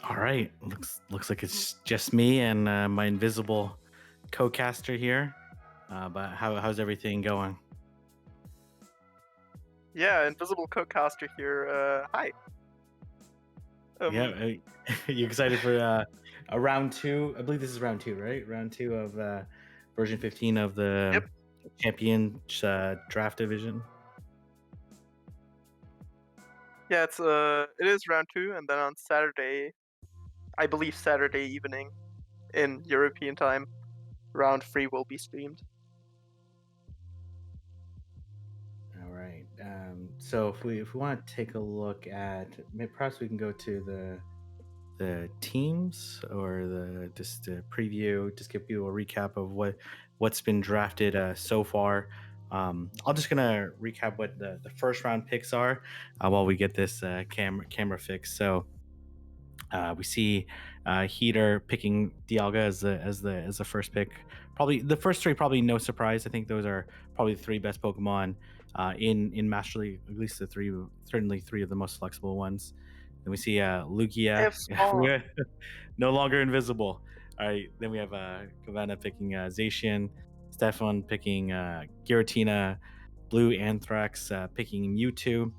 All right, looks like it's just me and my invisible co-caster here. But how's everything going? Yeah, Invisible Codecaster here. Hi. Yeah, Um, you excited for a round two? I believe this is round two, right? Round two of version 15 of yep. the champion draft division. Yeah, it is round two, and then on Saturday, I believe Saturday evening in European time, round three will be streamed. All right. So if we want to take a look at, perhaps we can go to the teams or the just a preview, just give you a recap of what's been drafted so far. I'm just gonna recap what the first round picks are while we get this camera fixed. So we see Heater picking Dialga as the first pick. Probably the first three, probably no surprise. I think those are probably the three best Pokemon in Master League. At least the three, certainly three of the most flexible ones. Then we see Lugia, If Spawn. no longer invisible. All right. Then we have Kavana picking Zacian, Stefan picking Giratina, Blue Anthrax picking Mewtwo,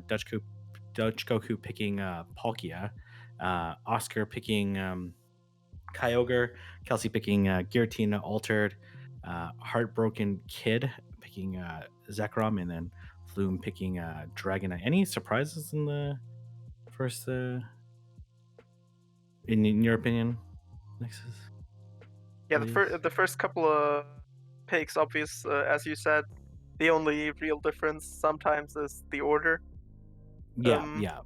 Dutch Goku picking Palkia, Oscar picking Kyogre, Kelsey picking Giratina Altered, Heartbroken Kid picking Zekrom, and then Flume picking Dragonite. Any surprises in the first, in your opinion, Nexus? Yeah, Please. the first couple of picks, obvious, as you said, the only real difference sometimes is the order. Yeah, Um, yeah,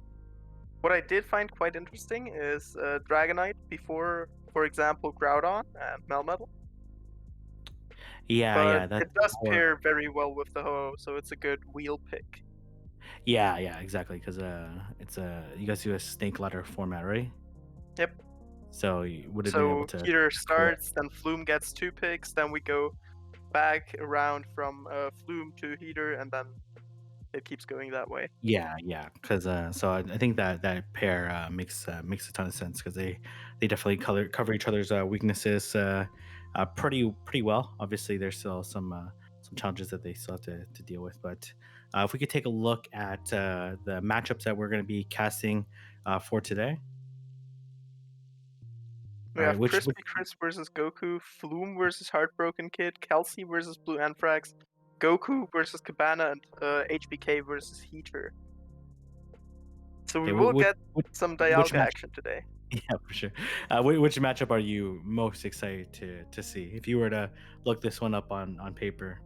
what I did find quite interesting is Dragonite before, for example, Groudon and Melmetal. yeah, But yeah. That's it does more. pair very well with the Ho, so it's a good wheel pick. Yeah, yeah, exactly. Because it's you guys do a snake ladder format, right? Yep. So you would have been able So to Heater collect. starts, then Flume gets two picks, then we go back around from Flume to Heater, and then it keeps going that way. Yeah, yeah. Because so I think that pair makes a ton of sense because they definitely cover each other's weaknesses pretty well. Obviously, there's still some challenges that they still have to deal with. But if we could take a look at the matchups that we're going to be casting for today. We All right, have which Crispy Chris versus Goku, Flume versus Heartbroken Kid, Kelsey versus Blue Anthrax, Goku versus Cabana, and HBK versus Heater. So we okay, will get some which Dialga match? action today. Yeah, for sure. Which matchup are you most excited to see? If you were to look this one up on paper,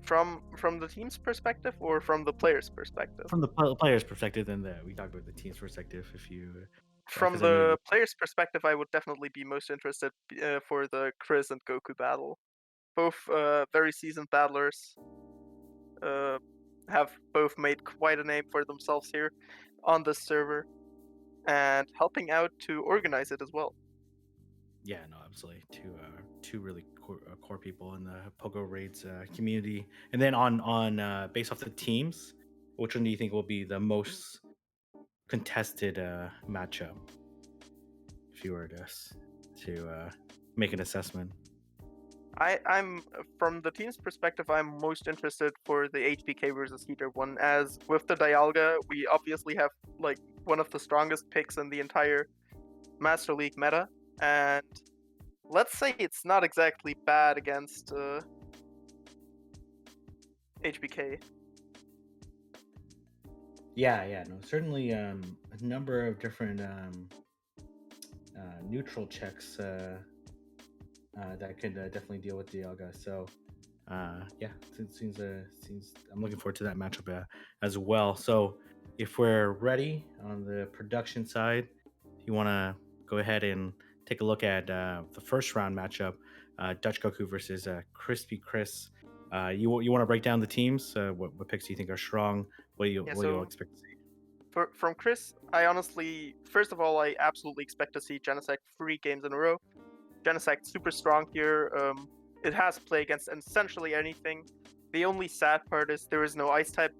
From the team's perspective or from the player's perspective? from the player's perspective, then we talked about the team's perspective. If you, From because I know you. the player's perspective, I would definitely be most interested for the Chris and Goku battle. Both very seasoned battlers, uh, have both made quite a name for themselves here on this server and helping out to organize it as well. Yeah, no, absolutely. Two really core people in the PoGoRaids community. And then on based off the teams, which one do you think will be the most contested matchup? If you were to make an assessment. I'm from the team's perspective, I'm most interested for the HBK versus Heater one, as with the Dialga, we obviously have like one of the strongest picks in the entire Master League meta, and let's say it's not exactly bad against HBK. Yeah, yeah, no, certainly a number of different neutral checks that could definitely deal with Dialga. So, yeah, seems I'm looking forward to that matchup as well. So, if we're ready on the production side, if you want to go ahead and take a look at the first round matchup, Dutch Goku versus Crispy Chris. You want to break down the teams? What picks do you think are strong? Yeah, What you'll so expect to see? from Chris, I honestly, first of all, I absolutely expect to see Genesect 3 games in a row. Genesect super strong here. It has play against essentially anything. The only sad part is there is no ice type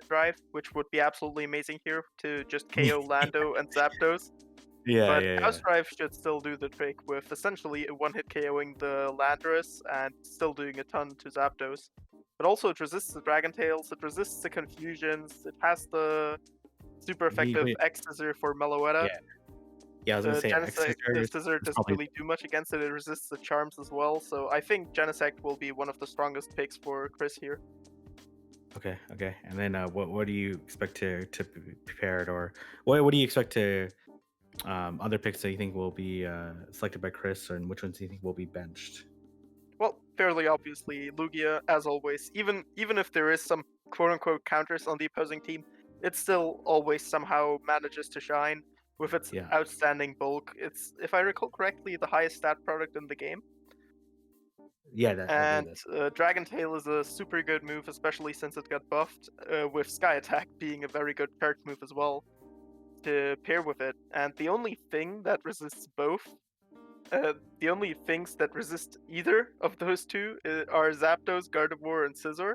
drive, which would be absolutely amazing here to just KO Lando and Zapdos. Yeah, But yeah, Gauss yeah. Drive should still do the trick with essentially a one-hit KOing the Landorus and still doing a ton to Zapdos. But also it resists the Dragon Tails, it resists the Confusions, it has the super effective Wait, X Scissor for Meloetta. yeah, yeah. I was gonna say X Genesect Scissor Scissor is doesn't probably really do much against it, it resists the charms as well, so I think Genesect will be one of the strongest picks for Chris here. okay. Okay, and then what do you expect to be prepared, or what do you expect to other picks that you think will be selected by Chris, and which ones do you think will be benched? Well, fairly obviously, Lugia, as always, even if there is some quote unquote counters on the opposing team, it still always somehow manages to shine with its Yeah, outstanding bulk. It's, if I recall correctly, the highest stat product in the game. yeah. That I believe And that. Dragon Tail is a super good move, especially since it got buffed, with Sky Attack being a very good charge move as well to pair with it. And the only thing that resists both the only things that resist either of those two are Zapdos, Gardevoir, and Scizor,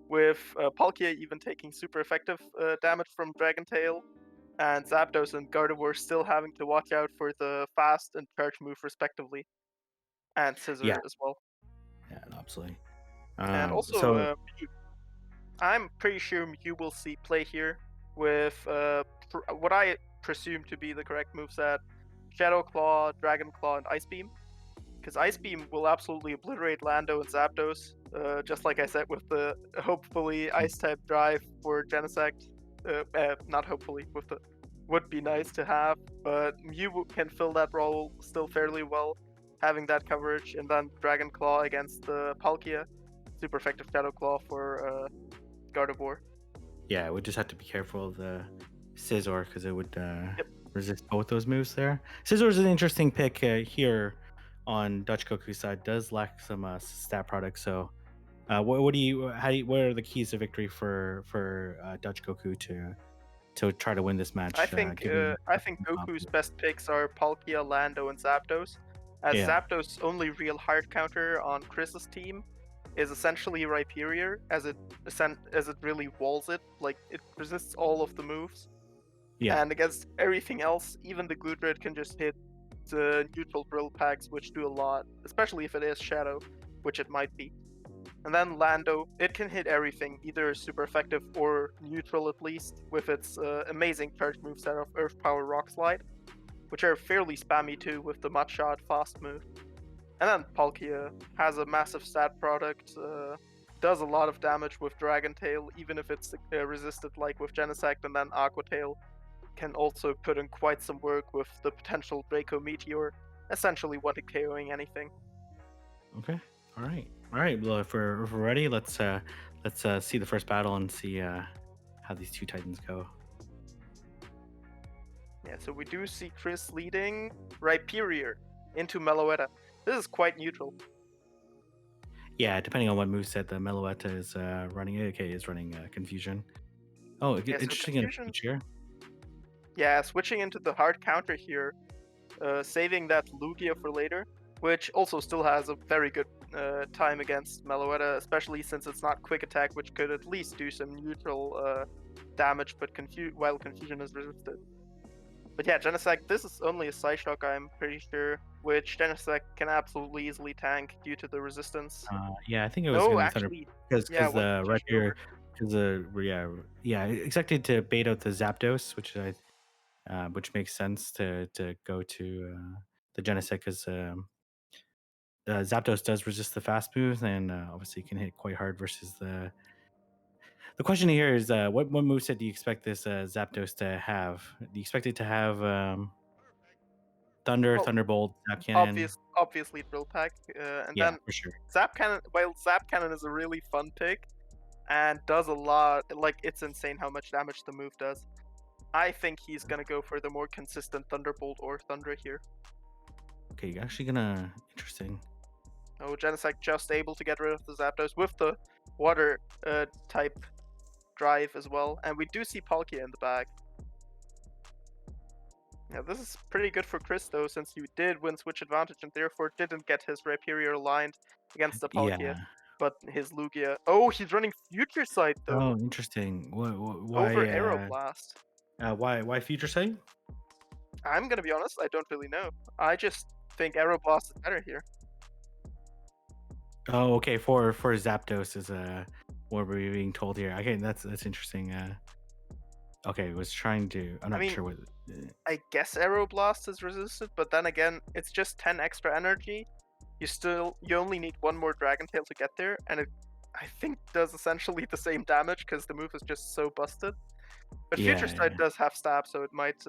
with Palkia even taking super effective damage from Dragon Tail, and Zapdos and Gardevoir still having to watch out for the fast and charge move respectively, and Yeah, Scizor as well. yeah, no, absolutely. And also, So I'm pretty sure you will see play here with what I presume to be the correct moveset: Shadow Claw, Dragon Claw, and Ice Beam. Because Ice Beam will absolutely obliterate Lando and Zapdos, just like I said with the hopefully Ice type drive for Genesect. Not hopefully, with the would be nice to have, but Mew can fill that role still fairly well, having that coverage, and then Dragon Claw against the Palkia, super effective Shadow Claw for Gardevoir. yeah, we just have to be careful of the Scizor because it would Yep. resist both those moves there. Scizor is an interesting pick here on Dutch Goku's side. Does lack some stat products. So, what do you? What are the keys to victory for Dutch Goku to try to win this match? Given I think Goku's best picks are Palkia, Lando, and Zapdos, as yeah, Zapdos' only real hard counter on Chris's team is essentially Rhyperior, as it really walls it, like it resists all of the moves, yeah, and against everything else, even the Gudrid can just hit the neutral drill packs, which do a lot, especially if it is Shadow, which it might be. And then Lando, it can hit everything, either super effective or neutral at least, with its amazing charge moveset of Earth Power Rock Slide, which are fairly spammy too with the Mud Shot fast move. And then Palkia has a massive stat product, does a lot of damage with Dragon Tail, even if it's resisted like with Genesect, and then Aqua Tail can also put in quite some work with the potential Draco Meteor, essentially one KOing anything. okay, all right. Well, if we're ready, let's see the first battle and see how these two titans go. Yeah, so we do see Chris leading Rhyperior into Meloetta. This is quite neutral. Yeah, depending on what moveset the Meloetta is running. Okay, is running Confusion. Oh, Yeah, so interesting Confusion. switch here. Yeah, switching into the hard counter here, saving that Lugia for later, which also still has a very good time against Meloetta, especially since it's not quick attack, which could at least do some neutral damage, but while Confusion is resisted. But yeah, Genesect, this is only a Psyshock, I'm pretty sure, which Genesect can absolutely easily tank due to the resistance. Yeah, I think it was No, going to Thunder actually, yeah, because one the right confusion here, over. because yeah, expected to bait out the Zapdos, which makes sense to go to the Genesect because Zapdos does resist the fast moves and obviously can hit quite hard versus the question here is what moveset do you expect this Zapdos to have? Do you expect it to have Thunder, Well, Thunderbolt, Zap Cannon? obviously Drill Pack, and Yeah, then for sure. Zap Cannon. Well, Zap Cannon is a really fun pick and does a lot. Like it's insane how much damage the move does. I think he's gonna go for the more consistent Thunderbolt or Thunder here. Okay, you're actually gonna interesting. Oh, Genesect just able to get rid of the Zapdos with the Water type drive as well, and we do see Palkia in the back. Yeah, this is pretty good for Chris though, since he did win switch advantage and therefore didn't get his Rhyperior aligned against the Yeah, Palkia. but his Lugia. Oh, he's running Future Sight though Oh, interesting. over Aeroblast. Why future sight? I'm gonna be honest, I don't really know. I just think Aeroblast is better here. Oh, okay. For Zapdos is what we're being told here. Okay, that's interesting. Okay, was trying to. I'm I not mean, sure what. I guess Aeroblast is resisted, but then again, it's just 10 extra energy. You only need one more Dragon Tail to get there, and it I think does essentially the same damage because the move is just so busted. But Future Yeah, Sight yeah, does have stab, so it might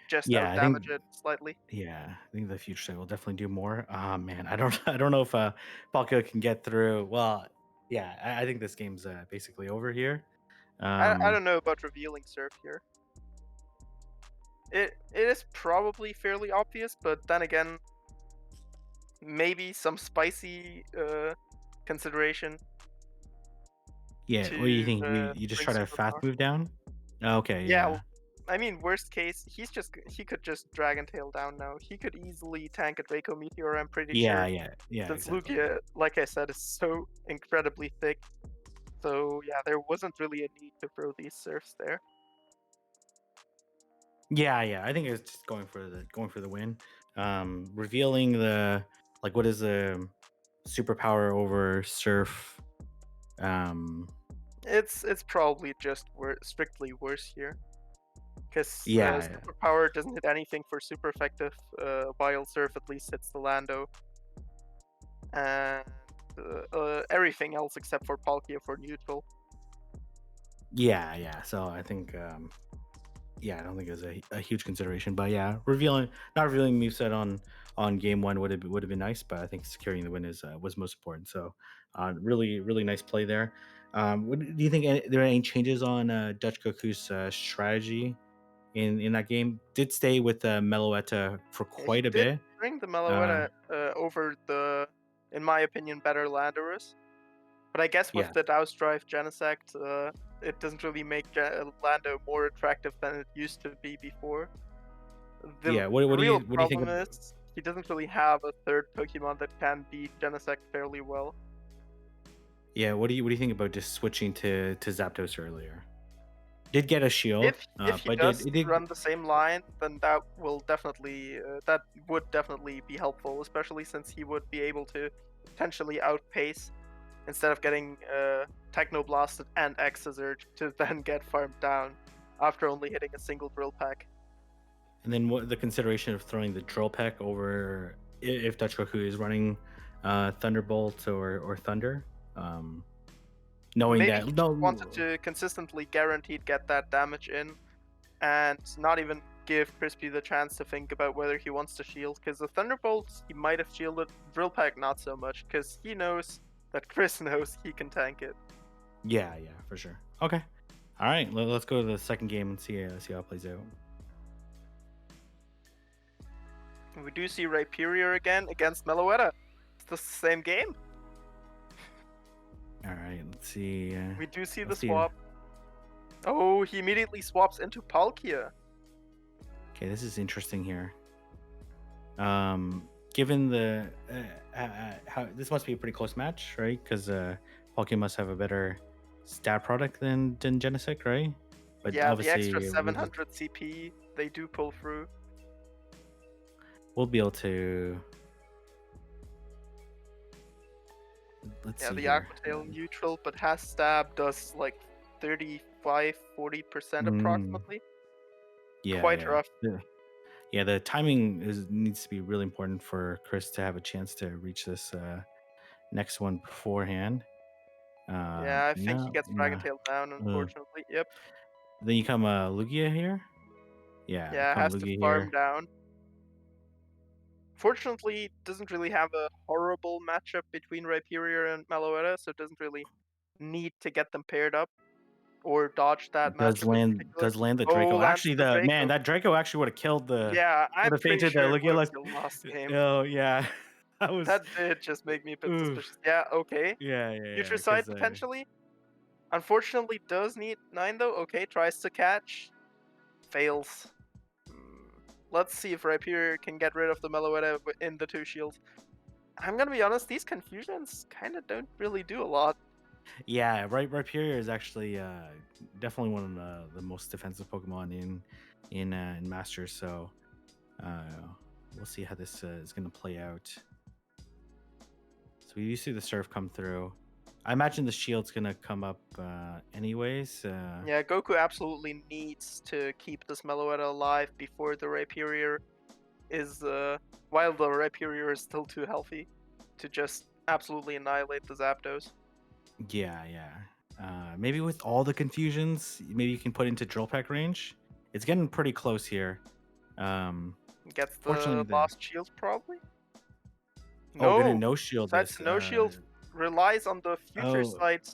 just yeah. out I think damage it slightly. yeah, I think the future sight will definitely do more. Ah, man, I don't I don't know if Palkia can get through. Well, yeah, I think this game's basically over here. I Um, don't know about revealing Surf here. It is probably fairly obvious, but then again, maybe some spicy consideration yeah. What do you to think? You just bring try to fast superpower. move down? Okay, Yeah, yeah, I mean, worst case, he could just Dragon Tail down now. He could easily tank a Draco Meteor, I'm pretty yeah, sure. yeah, yeah. Since Exactly. Lugia, like I said, is so incredibly thick. So yeah, there wasn't really a need to throw these surfs there. Yeah, yeah. I think it's just going for the win. Revealing the like what is the superpower over Surf? Um, It's probably just strictly worse here, because yeah, superpower doesn't hit anything for super effective, while surf at least hits the Lando, and everything else except for Palkia for neutral. yeah, yeah. So I think yeah, I don't think it was a huge consideration, but yeah, revealing not revealing moveset on game one would have been nice, but I think securing the win is was most important. So, really nice play there. Do you think there are any changes on Dutch Goku's strategy in that game? Did stay with Meloetta for He quite a did bit. bring the Uh, Meloetta over the, in my opinion, better Landorus. But I guess with yeah, the Douse Drive Genesect, it doesn't really make Lando more attractive than it used to be before. The yeah. real What do you think? problem is he doesn't really have a third Pokemon that can beat Genesect fairly well. Yeah, what do you think about just switching to Zapdos earlier? Did get a shield, If he but does it did. run the same line, then that would definitely be helpful, especially since he would be able to potentially outpace instead of getting Techno Blasted and Exazert to then get farmed down after only hitting a single Drill Pack. And then what the consideration of throwing the drill peck over if Dutch Goku is running Thunderbolt or Thunder, um, knowing Maybe that he just wanted no, to consistently guaranteed get that damage in and not even give Crispy the chance to think about whether he wants to shield, because the Thunderbolts he might have shielded, Drill Pack not so much, because he knows that Chris knows he can tank it. yeah, yeah, for sure. Okay, all right, let's go to the second game and see how it plays out. We do see Rhyperior again against Meloetta. It's the same game. All right, let's see. We do see the Let's see. swap. Oh, he immediately swaps into Palkia. Okay, this is interesting here. Given the how this must be a pretty close match, right? Because Palkia must have a better stat product than Genesect, right? But Yeah, the extra obviously, 700 CP, they do pull through. we'll be able to. Let's Yeah, see the here. Aquatail neutral, but has stab, does like 35-40% Mm, approximately. yeah, Quite yeah, rough. yeah. The timing needs to be really important for Chris to have a chance to reach this next one beforehand. Yeah, I think he No, gets Dragon no. Tail down, Uh, unfortunately. Yep. then you come Lugia here. Yeah, Yeah, come has to Lugia farm here. down. Fortunately, doesn't really have a horrible matchup between Rhyperior and Meloetta, so it doesn't really need to get them paired up or dodge that matchup in particular. Does land the Oh, Draco. lands Actually, the the man Draco. that Draco actually would have killed the Yeah, would I'm have pretty fainted the sure it Lugia. would have Like, killed last game. oh yeah, that was That did just make me a bit oof. suspicious. Yeah, okay. Yeah. Future side Because potentially. Unfortunately, does need 9 though. Okay, tries to catch. Fails. Hmm. Let's see if Rhyperior can get rid of the Meloetta in the 2 shields. I'm gonna be honest, these confusions kind of don't really do a lot. Yeah, Rhyperior is actually definitely one of the most defensive Pokemon in Masters. So uh, we'll see how this is going to play out. So you see the Surf come through. I imagine the shield's going to come up anyways. Yeah, Goku absolutely needs to keep this Meloetta alive before the Rhyperior is, while the Rhyperior is still too healthy to just absolutely annihilate the Zapdos. Yeah. Maybe with all the confusions, maybe you can put into Drill Peck range. It's getting pretty close here. Gets Fortunately, the the Lost Shield probably? gonna No! no shield Decides this. to no shield, relies on the future Oh, sight.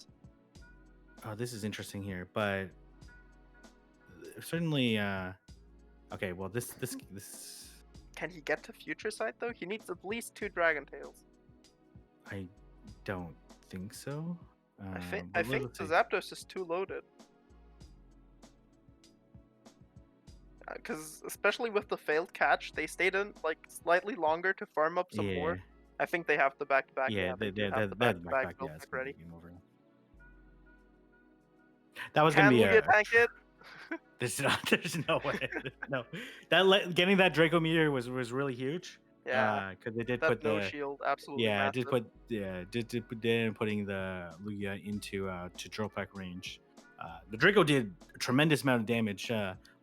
this is interesting here, but certainly. Okay, well this Can he get to future sight though? He needs at least 2 Dragon Tails. I don't think so. I But think let's the see. Zapdos is too loaded. Because especially with the failed catch, they stayed in like slightly longer to farm up some more. Yeah, I think they have the back-to-back. yeah, Yeah, they do have the that back-to-back back. build Yeah, it's pick gonna be ready. game over. That was gonna Can be Lugia a tank it? there's no way. No, getting that Draco Meteor was really huge. Yeah, Because they did that put no the shield, absolutely yeah, massive. did put in putting the Lugia into to Drill Peck range. The Draco did a tremendous amount of damage.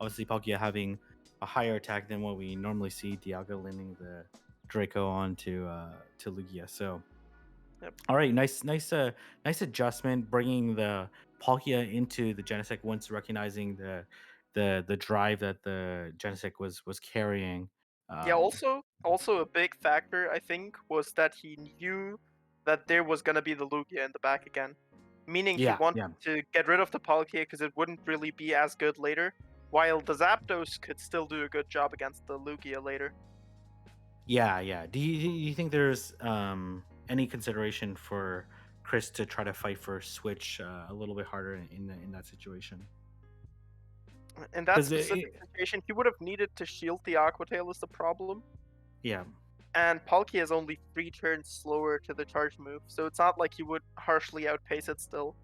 Obviously, Palkia having a higher attack than what we normally see. Dialga landing the Draco onto to Lugia. So, Yep. all right, nice adjustment, bringing the Palkia into the Genesect once recognizing the drive that the Genesect was carrying. Yeah, Um, also a big factor I think was that he knew that there was gonna be the Lugia in the back again. Meaning he yeah, wanted yeah. to get rid of the Palkia because it wouldn't really be as good later, while the Zapdos could still do a good job against the Lugia later. Yeah. Do you think there's any consideration for Chris to try to fight for Switch a little bit harder in that situation? In that Because specific situation, he would have needed to shield the Aqua Tail is the problem, yeah, and Palkia is only 3 turns slower to the charge move, so it's not like he would harshly outpace it still.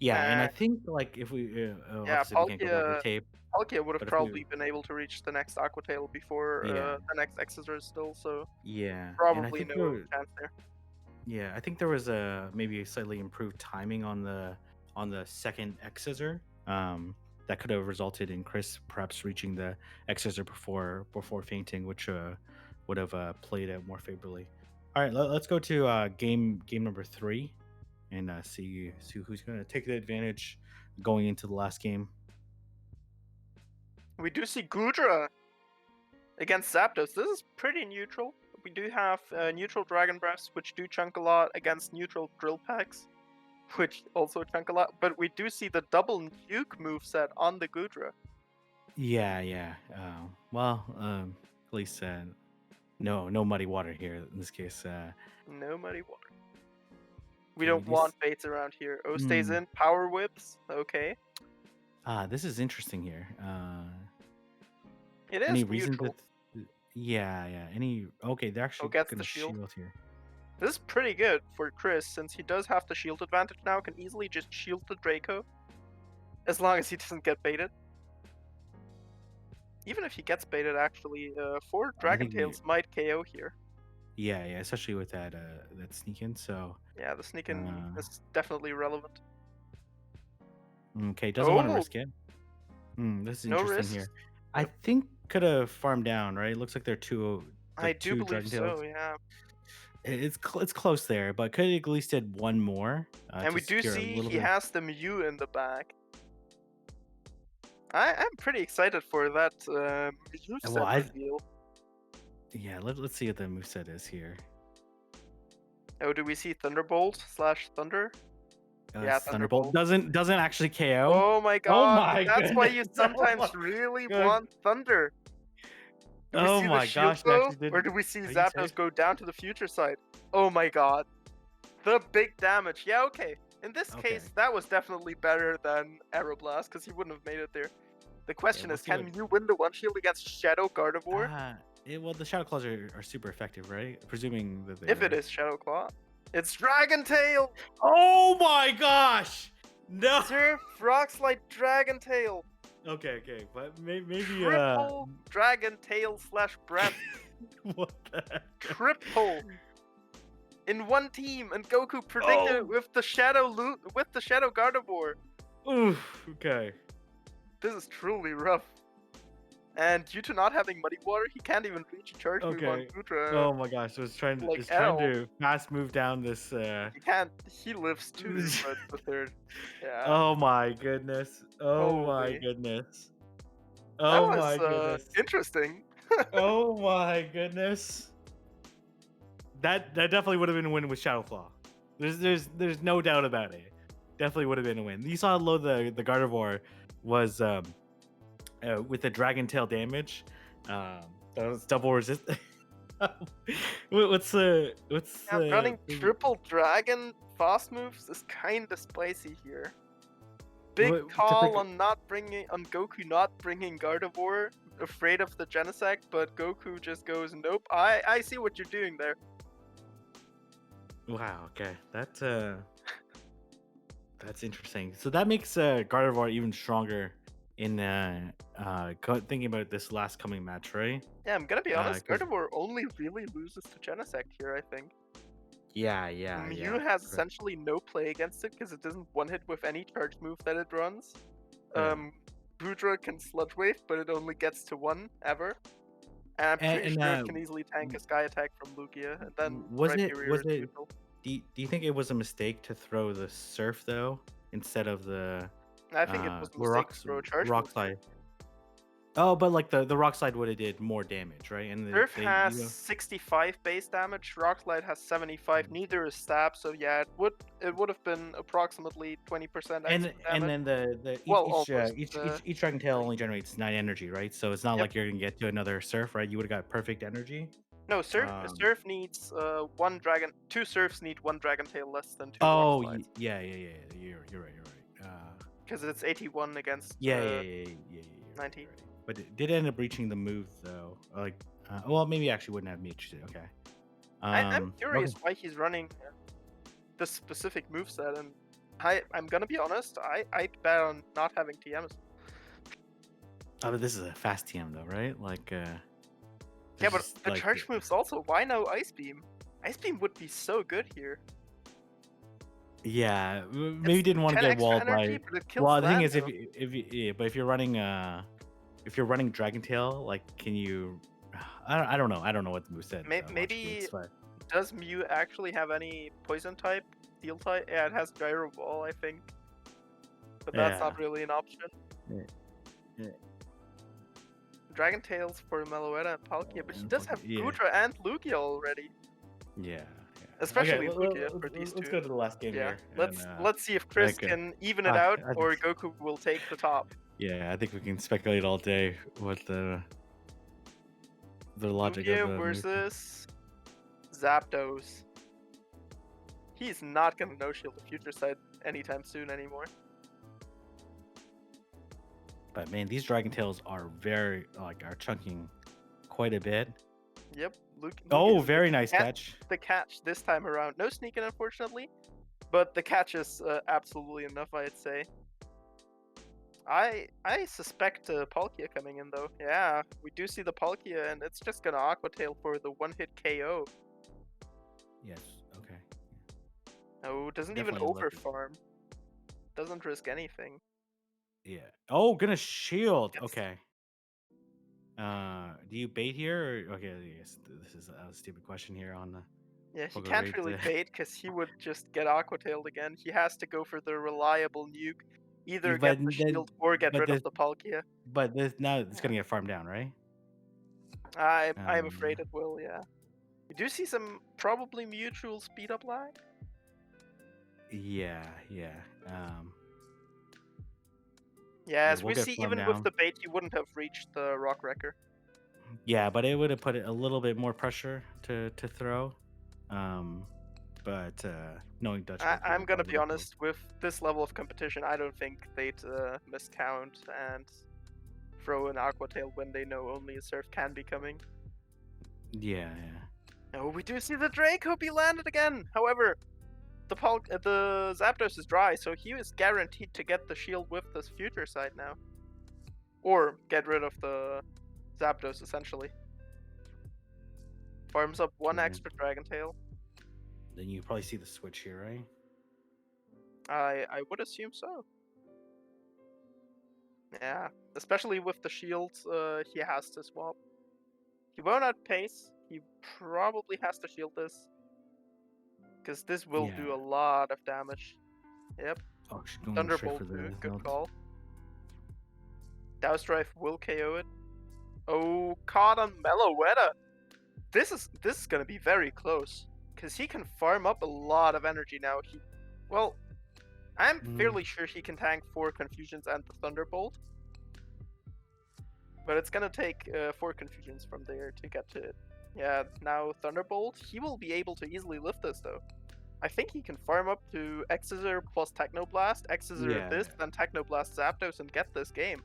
and I And think like if we yeah, obviously we can't go back to tape, Palkia would have but if we probably been able to reach the next Aqua Tail before yeah the next Exeter still, so and I probably think no chance there. I think there was a maybe a slightly improved timing on the second X scissor. That could have resulted in Chris perhaps reaching the X scissor before fainting, which would have played out more favorably. All right, let's go to game number 3 and see who's going to take the advantage going into the last game. We do see Gudra against Zapdos. This is pretty neutral. We do have neutral Dragon Breaths, which do chunk a lot against neutral Drill Packs, which also chunk a lot. But we do see the double nuke moveset on the Gudra. Yeah. Well, at least no muddy water here in this case. No muddy water. We Okay, don't want baits around here. O stays in. Power Whips. Okay. This is interesting here. It Any is reason to? neutral. Yeah. Any? Okay, they're O actually gets the gonna shield. shield here. This is pretty good for Chris, since he does have the shield advantage now, can easily just shield the Draco. As long as he doesn't get baited. Even if he gets baited, actually, 4 I Dragon think Tails might KO here. yeah, especially with that sneak in. So Yeah, the sneak in is definitely relevant. okay, doesn't want to Oh! risk it. This is No interesting risks? here. I Yep. think could have farmed down, right? It looks like they're I do two believe Dragon Tails. so, yeah. It's close there, but could have at least did one more And to we do secure a see little he bit. has the Mew in the back. I'm pretty excited for that Mew Well, set reveal. let's see what the moveset is here. Oh, do we see Thunderbolt / Thunder? Yeah, Thunderbolt Thunderbolt. doesn't actually KO. Oh my Oh god, my that's why you goodness! Oh sometimes my really god! want Thunder. Do we Oh see the my shield gosh! It though? actually did. Or do we see Are you serious? Zapdos go down to the future side? Oh my god. The big damage. Yeah, okay. In this Okay. case, that was definitely better than Aeroblast, because he wouldn't have made it there. The question We'll is, see what. can you win the one shield against Shadow Gardevoir? Well, the Shadow Claws are super effective, right? Presuming that If it they're. is Shadow Claw, it's Dragon Tail. Oh my gosh! No. Surf Rock Slide Dragon Tail. Okay, but maybe Triple Dragon Tail / Breath. what the heck? Triple in one team, and Goku predicted it Oh. with the Shadow Gardevoir. Oof. Okay. This is truly rough. And due to not having Muddy Water, he can't even reach a charge move on Okay. Goodra. Oh my gosh! I was trying Like, to fast move down this. He can't. He lives too, but the third. Yeah. Oh my goodness! Oh my Holy. goodness! That Oh my was goodness! interesting. Oh my goodness! That definitely would have been a win with Shadow Claw. There's no doubt about it. Definitely would have been a win. You saw how low the Gardevoir was with the Dragon Tail damage. That was double resist. what's Yeah, running triple dragon fast moves is kinda spicy here. Big call on Goku not bringing Gardevoir, afraid of the Genesect, but Goku just goes, nope, I see what you're doing there. Wow, okay. That's interesting. So that makes Gardevoir even stronger in thinking about this last coming match, right? Yeah, I'm gonna be honest, 'Cause- Gardevoir only really loses to Genesect here, I think. yeah. Mew has essentially no play against it because it doesn't one-hit with any charge move that it runs. Yeah. Boudra can Sludge Wave, but it only gets to 1 ever. And I'm pretty sure it can easily tank a Sky Attack from Lugia, and then was it Rhyperior was is it? neutral. Do you think it was a mistake to throw the Surf though instead of the I think it was a mistake to throw a charge Rock move. Slide? Oh, but like the Rock Slide would have did more damage, right? And Surf has 65 base damage, Rock Slide has 75, neither is stab, so yeah, it would have been approximately 20% extra damage. and then the each Dragon Tail only generates 9 energy, right? So it's not like you're gonna get to another Surf, right? You would have got perfect energy. No, Surf needs 1 dragon. 2 Surfs need 1 Dragon Tail less than 2 Oh, Rock Slides. yeah. You're right. Because it's 81 against Yeah. 90. Right. But it did end up reaching the move though. Like, well, maybe actually wouldn't have reached it. Okay. I'm curious why he's running this specific moveset, and I'm gonna be honest, I bet on not having TMs. Oh, but this is a fast TM though, right? Like, yeah, but the charge moves also. Why no Ice Beam? Ice Beam would be so good here. Yeah, maybe didn't want to get walled by. Well, the thing is, if you're running Dragon Tail, like, can you? I don't know. I don't know what the move said. Maybe does Mew actually have any poison type, steel type? Yeah, it has Gyro Ball, I think. But that's not really an option. Yeah. Dragon Tails for Meloetta and Palkia, but he does have Boudra and Lugia already. Yeah. Especially Lugia for these two. Let's go to the last game here. Let's see if Chris can even it out, or Goku will take the top. Yeah, I think we can speculate all day what the logic Lugia of the versus Zapdos. He's not gonna no-shield the future side anytime soon anymore. But man, these Dragon Tails are are chunking quite a bit. Yep. Oh, very nice catch. The catch this time around. No sneaking, unfortunately, but the catch is absolutely enough, I'd say. I suspect Palkia coming in though. Yeah, we do see the Palkia, and it's just gonna Aqua Tail for the one-hit KO. Yes. Okay. No, doesn't even overfarm. Doesn't risk anything. Yeah. Oh, gonna shield. Yes. Okay. Do you bait here? Or... Okay, yes. This is a stupid question here on the. Yeah, he can't really bait because he would just get Aqua Tailed again. He has to go for the reliable nuke. Either get the shield or get rid of the Palkia. But now it's gonna get farmed down, right? I'm afraid it will, yeah. You do see some probably mutual speed up lag? Yeah. Yeah, as we see, even with the bait, he wouldn't have reached the Rock Wrecker. Yeah, but it would have put a little bit more pressure to throw. But knowing Dutch, I'm gonna be honest, with this level of competition, I don't think they'd miscount and throw an Aqua Tail when they know only a Surf can be coming. Yeah, yeah. Oh, we do see the Draco be landed again. However, the Zapdos is dry, so he is guaranteed to get the shield with this future side now. Or get rid of the Zapdos, essentially. Farms up one Yeah. extra Dragon Tail. Then you probably see the switch here, right? I would assume so. Yeah, especially with the shields, he has to swap. He won't outpace. He probably has to shield this. Because this will do Yeah. a lot of damage. Yep. Oh, she's going straight for Thunderbolt too. the Good note. call. Douse Drive will KO it. Oh, caught on Meloetta. This is gonna be very close. Because he can farm up a lot of energy now. Well, I'm Mm, fairly sure he can tank 4 Confusions and the Thunderbolt. But it's gonna take 4 Confusions from there to get to it. Yeah, now Thunderbolt. He will be able to easily lift this though. I think he can farm up to Exeter plus Technoblast, Exeter yeah. this, then Technoblast Zapdos and get this game.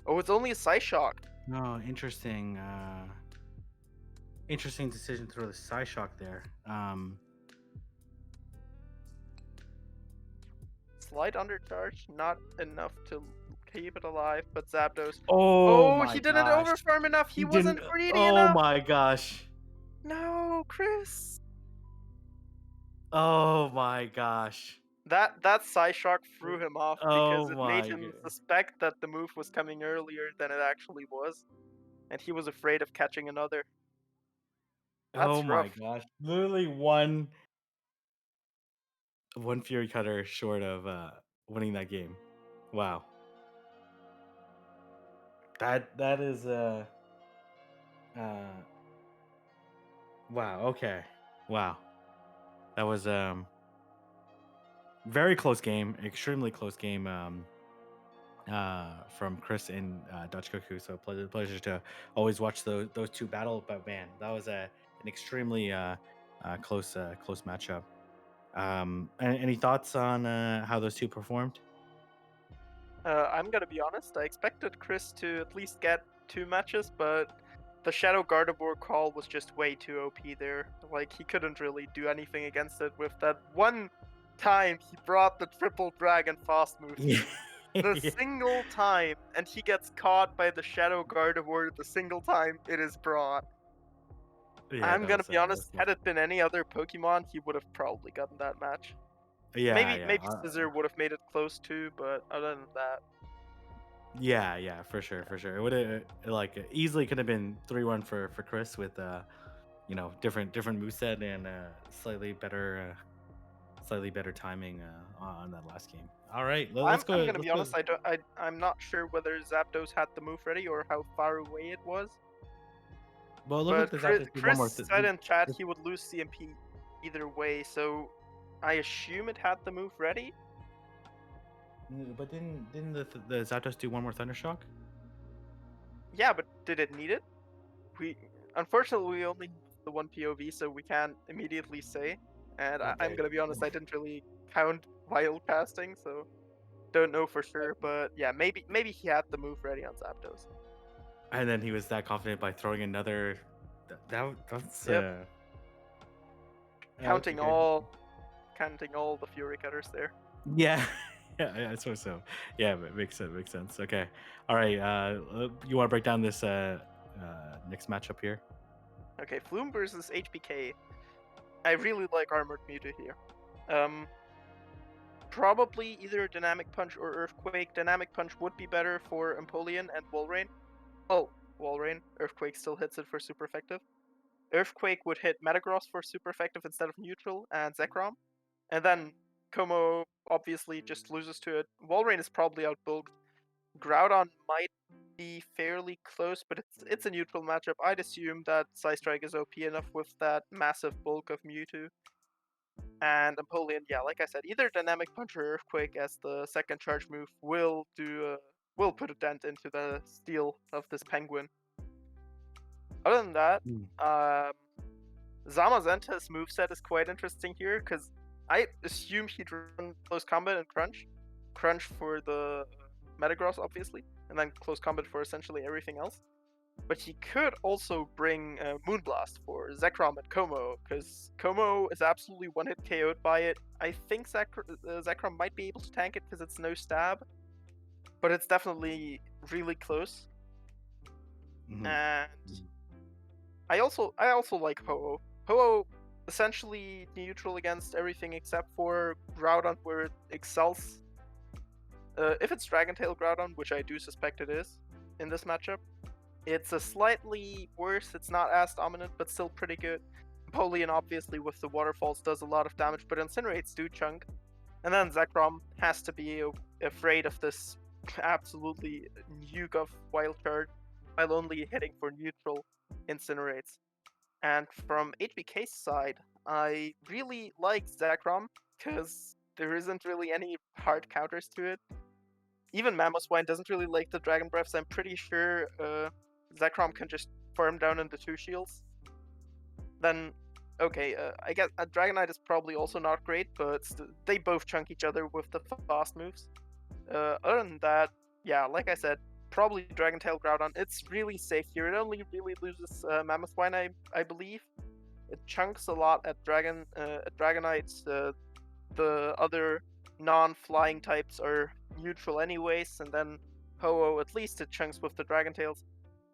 Oh, it's only a Psyshock. No, interesting. Interesting decision to throw the Psyshock there. Slight undercharge, not enough to keep it alive, but Zapdos. Oh Oh, my he didn't gosh. overfarm enough. He He didn't. wasn't greedy Oh enough. my gosh. No, Chris. Oh my gosh. That Psyshock threw him off because Oh it made my him god. suspect that the move was coming earlier than it actually was, and he was afraid of catching another. Oh That's my rough. gosh. Literally one Fury Cutter short of winning that game. Wow. That is uh wow, okay. Wow. That was very close game, extremely close game from Chris and Dutch Cuckoo. So pleasure to always watch those two battle. But man, that was an extremely close matchup. Any thoughts on how those two performed? I'm gonna be honest, I expected Chris to at least get 2 matches, but the Shadow Gardevoir call was just way too OP there. Like, he couldn't really do anything against it with that one time he brought the triple dragon fast move Yeah. through. The single time, and he gets caught by the Shadow Gardevoir the single time it is brought. Yeah, I'm gonna be that was honest, tough. had it been any other Pokemon, he would have probably gotten that match. Yeah, Maybe yeah, maybe Scissor would have made it close too, but other than that, yeah, yeah, for sure, for sure. It would have like easily could have been 3-1 for Chris with different moveset and slightly better timing on that last game. All right, let's I'm go. gonna Let's be go. honest. I'm not sure whether Zapdos had the move ready or how far away it was. Well, it looked like But the Zapdos did one more. Chris said in chat he would lose CMP either way, so I assume it had the move ready. But didn't the Zapdos do one more Thundershock? Yeah, but did it need it? We unfortunately we only have the one POV, so we can't immediately say. And I'm Okay. gonna be honest, I didn't really count while casting, so don't know for sure. But yeah, maybe he had the move ready on Zapdos. And then he was that confident by throwing another. That's Yep, counting okay. all counting all the Fury Cutters there. Yeah. Yeah, I suppose so. Yeah, but makes sense. Makes sense. Okay. All right. You want to break down this next matchup here? Okay, Flume versus HBK. I really like Armored Mewtwo here. Um, Probably either Dynamic Punch or Earthquake. Dynamic Punch would be better for Empoleon and Walrein. Oh, Walrein. Earthquake still hits it for super effective. Earthquake would hit Metagross for super effective instead of neutral, and Zekrom. And then Como obviously just loses to it. Walrein is probably outbulked. Groudon might be fairly close, but it's a neutral matchup. I'd assume that Psystrike is OP enough with that massive bulk of Mewtwo. And Empoleon, yeah, like I said, either Dynamic Punch or Earthquake as the second charge move will put a dent into the steel of this Penguin. Other than that, Hmm. Zamazenta's moveset is quite interesting here because I assume he'd run Close Combat and Crunch. Crunch for the Metagross, obviously, and then Close Combat for essentially everything else. But he could also bring Moonblast for Zekrom and Como, because Como is absolutely one-hit KO'd by it. I think Zekrom might be able to tank it because it's no stab, but it's definitely really close. And I also like Ho-Oh. Ho-Oh essentially neutral against everything except for Groudon, where it excels. If it's Dragon Tail Groudon, which I do suspect it is in this matchup, it's a slightly worse. It's not as dominant, but still pretty good. Empoleon, obviously, with the waterfalls, does a lot of damage, but Incinerates do chunk. And then Zekrom has to be afraid of this absolutely nuke of Wild Charge while only hitting for neutral Incinerates. And from HBK's side, I really like Zekrom because there isn't really any hard counters to it. Even Mamoswine doesn't really like the Dragon Breaths. I'm pretty sure Zekrom can just farm down into 2 shields. Then, okay, I guess Dragonite is probably also not great, but they both chunk each other with the fast moves. Other than that, yeah, like I said, probably Dragon Tail Groudon. It's really safe here. It only really loses Mamoswine, I believe. It chunks a lot at Dragonite. The other non-flying types are neutral anyways, and then Ho-Oh, at least it chunks with the Dragon Tails,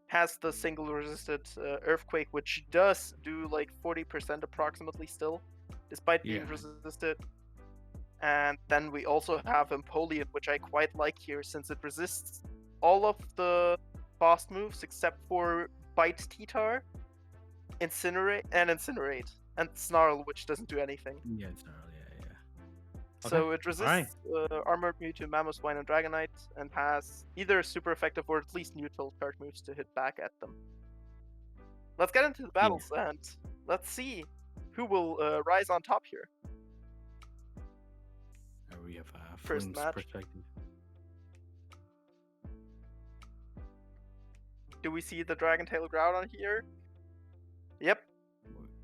has the single resisted Earthquake, which does do like 40% approximately still, despite being resisted. And then we also have Empoleon, which I quite like here, since it resists all of the fast moves except for Bite T-Tar, Incinerate, and Snarl, which doesn't do anything. Yeah, Snarl, yeah. So it resists Armored Mewtwo, Mamoswine, and Dragonite, and has either super effective or at least neutral charge moves to hit back at them. Let's get into the battles, and let's see who will rise on top here. We have first match. Perspective. Do we see the Dragon Tail Groudon here? Yep.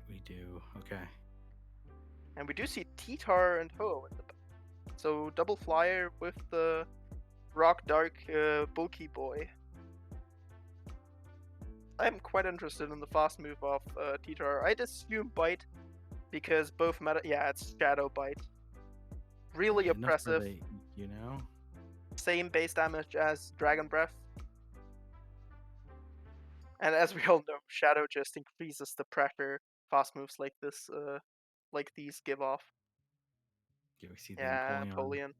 We do. Okay. And we do see T-Tar and Ho in the back. So double flyer with the Rock Dark bulky boy. I'm quite interested in the fast move of T-Tar. I'd assume Bite, because both it's Shadow Bite. Really oppressive. Same base damage as Dragon Breath. And as we all know, Shadow just increases the pressure fast moves like this, like these give off. Yeah, we see the Empoleon.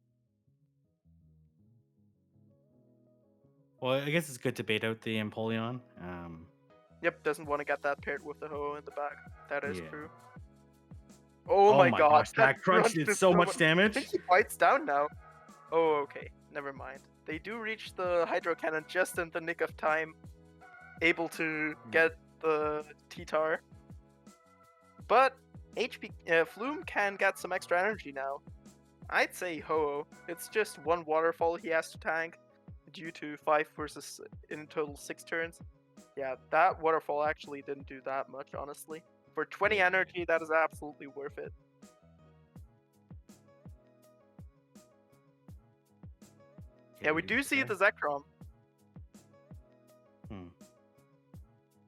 Well, I guess it's good to bait out the Empoleon. Yep, doesn't want to get that paired with the Ho-Oh in the back. That is true. Oh my gosh, that crunch did so much damage. I think he bites down now. Oh, okay, never mind. They do reach the Hydro Cannon just in the nick of time, able to get the T-Tar. But Flume can get some extra energy now. I'd say Ho-Oh. It's just one waterfall he has to tank due to 5 versus in total 6 turns. Yeah, that waterfall actually didn't do that much, honestly. For 20 energy, that is absolutely worth it. Yeah, we do see the Zekrom.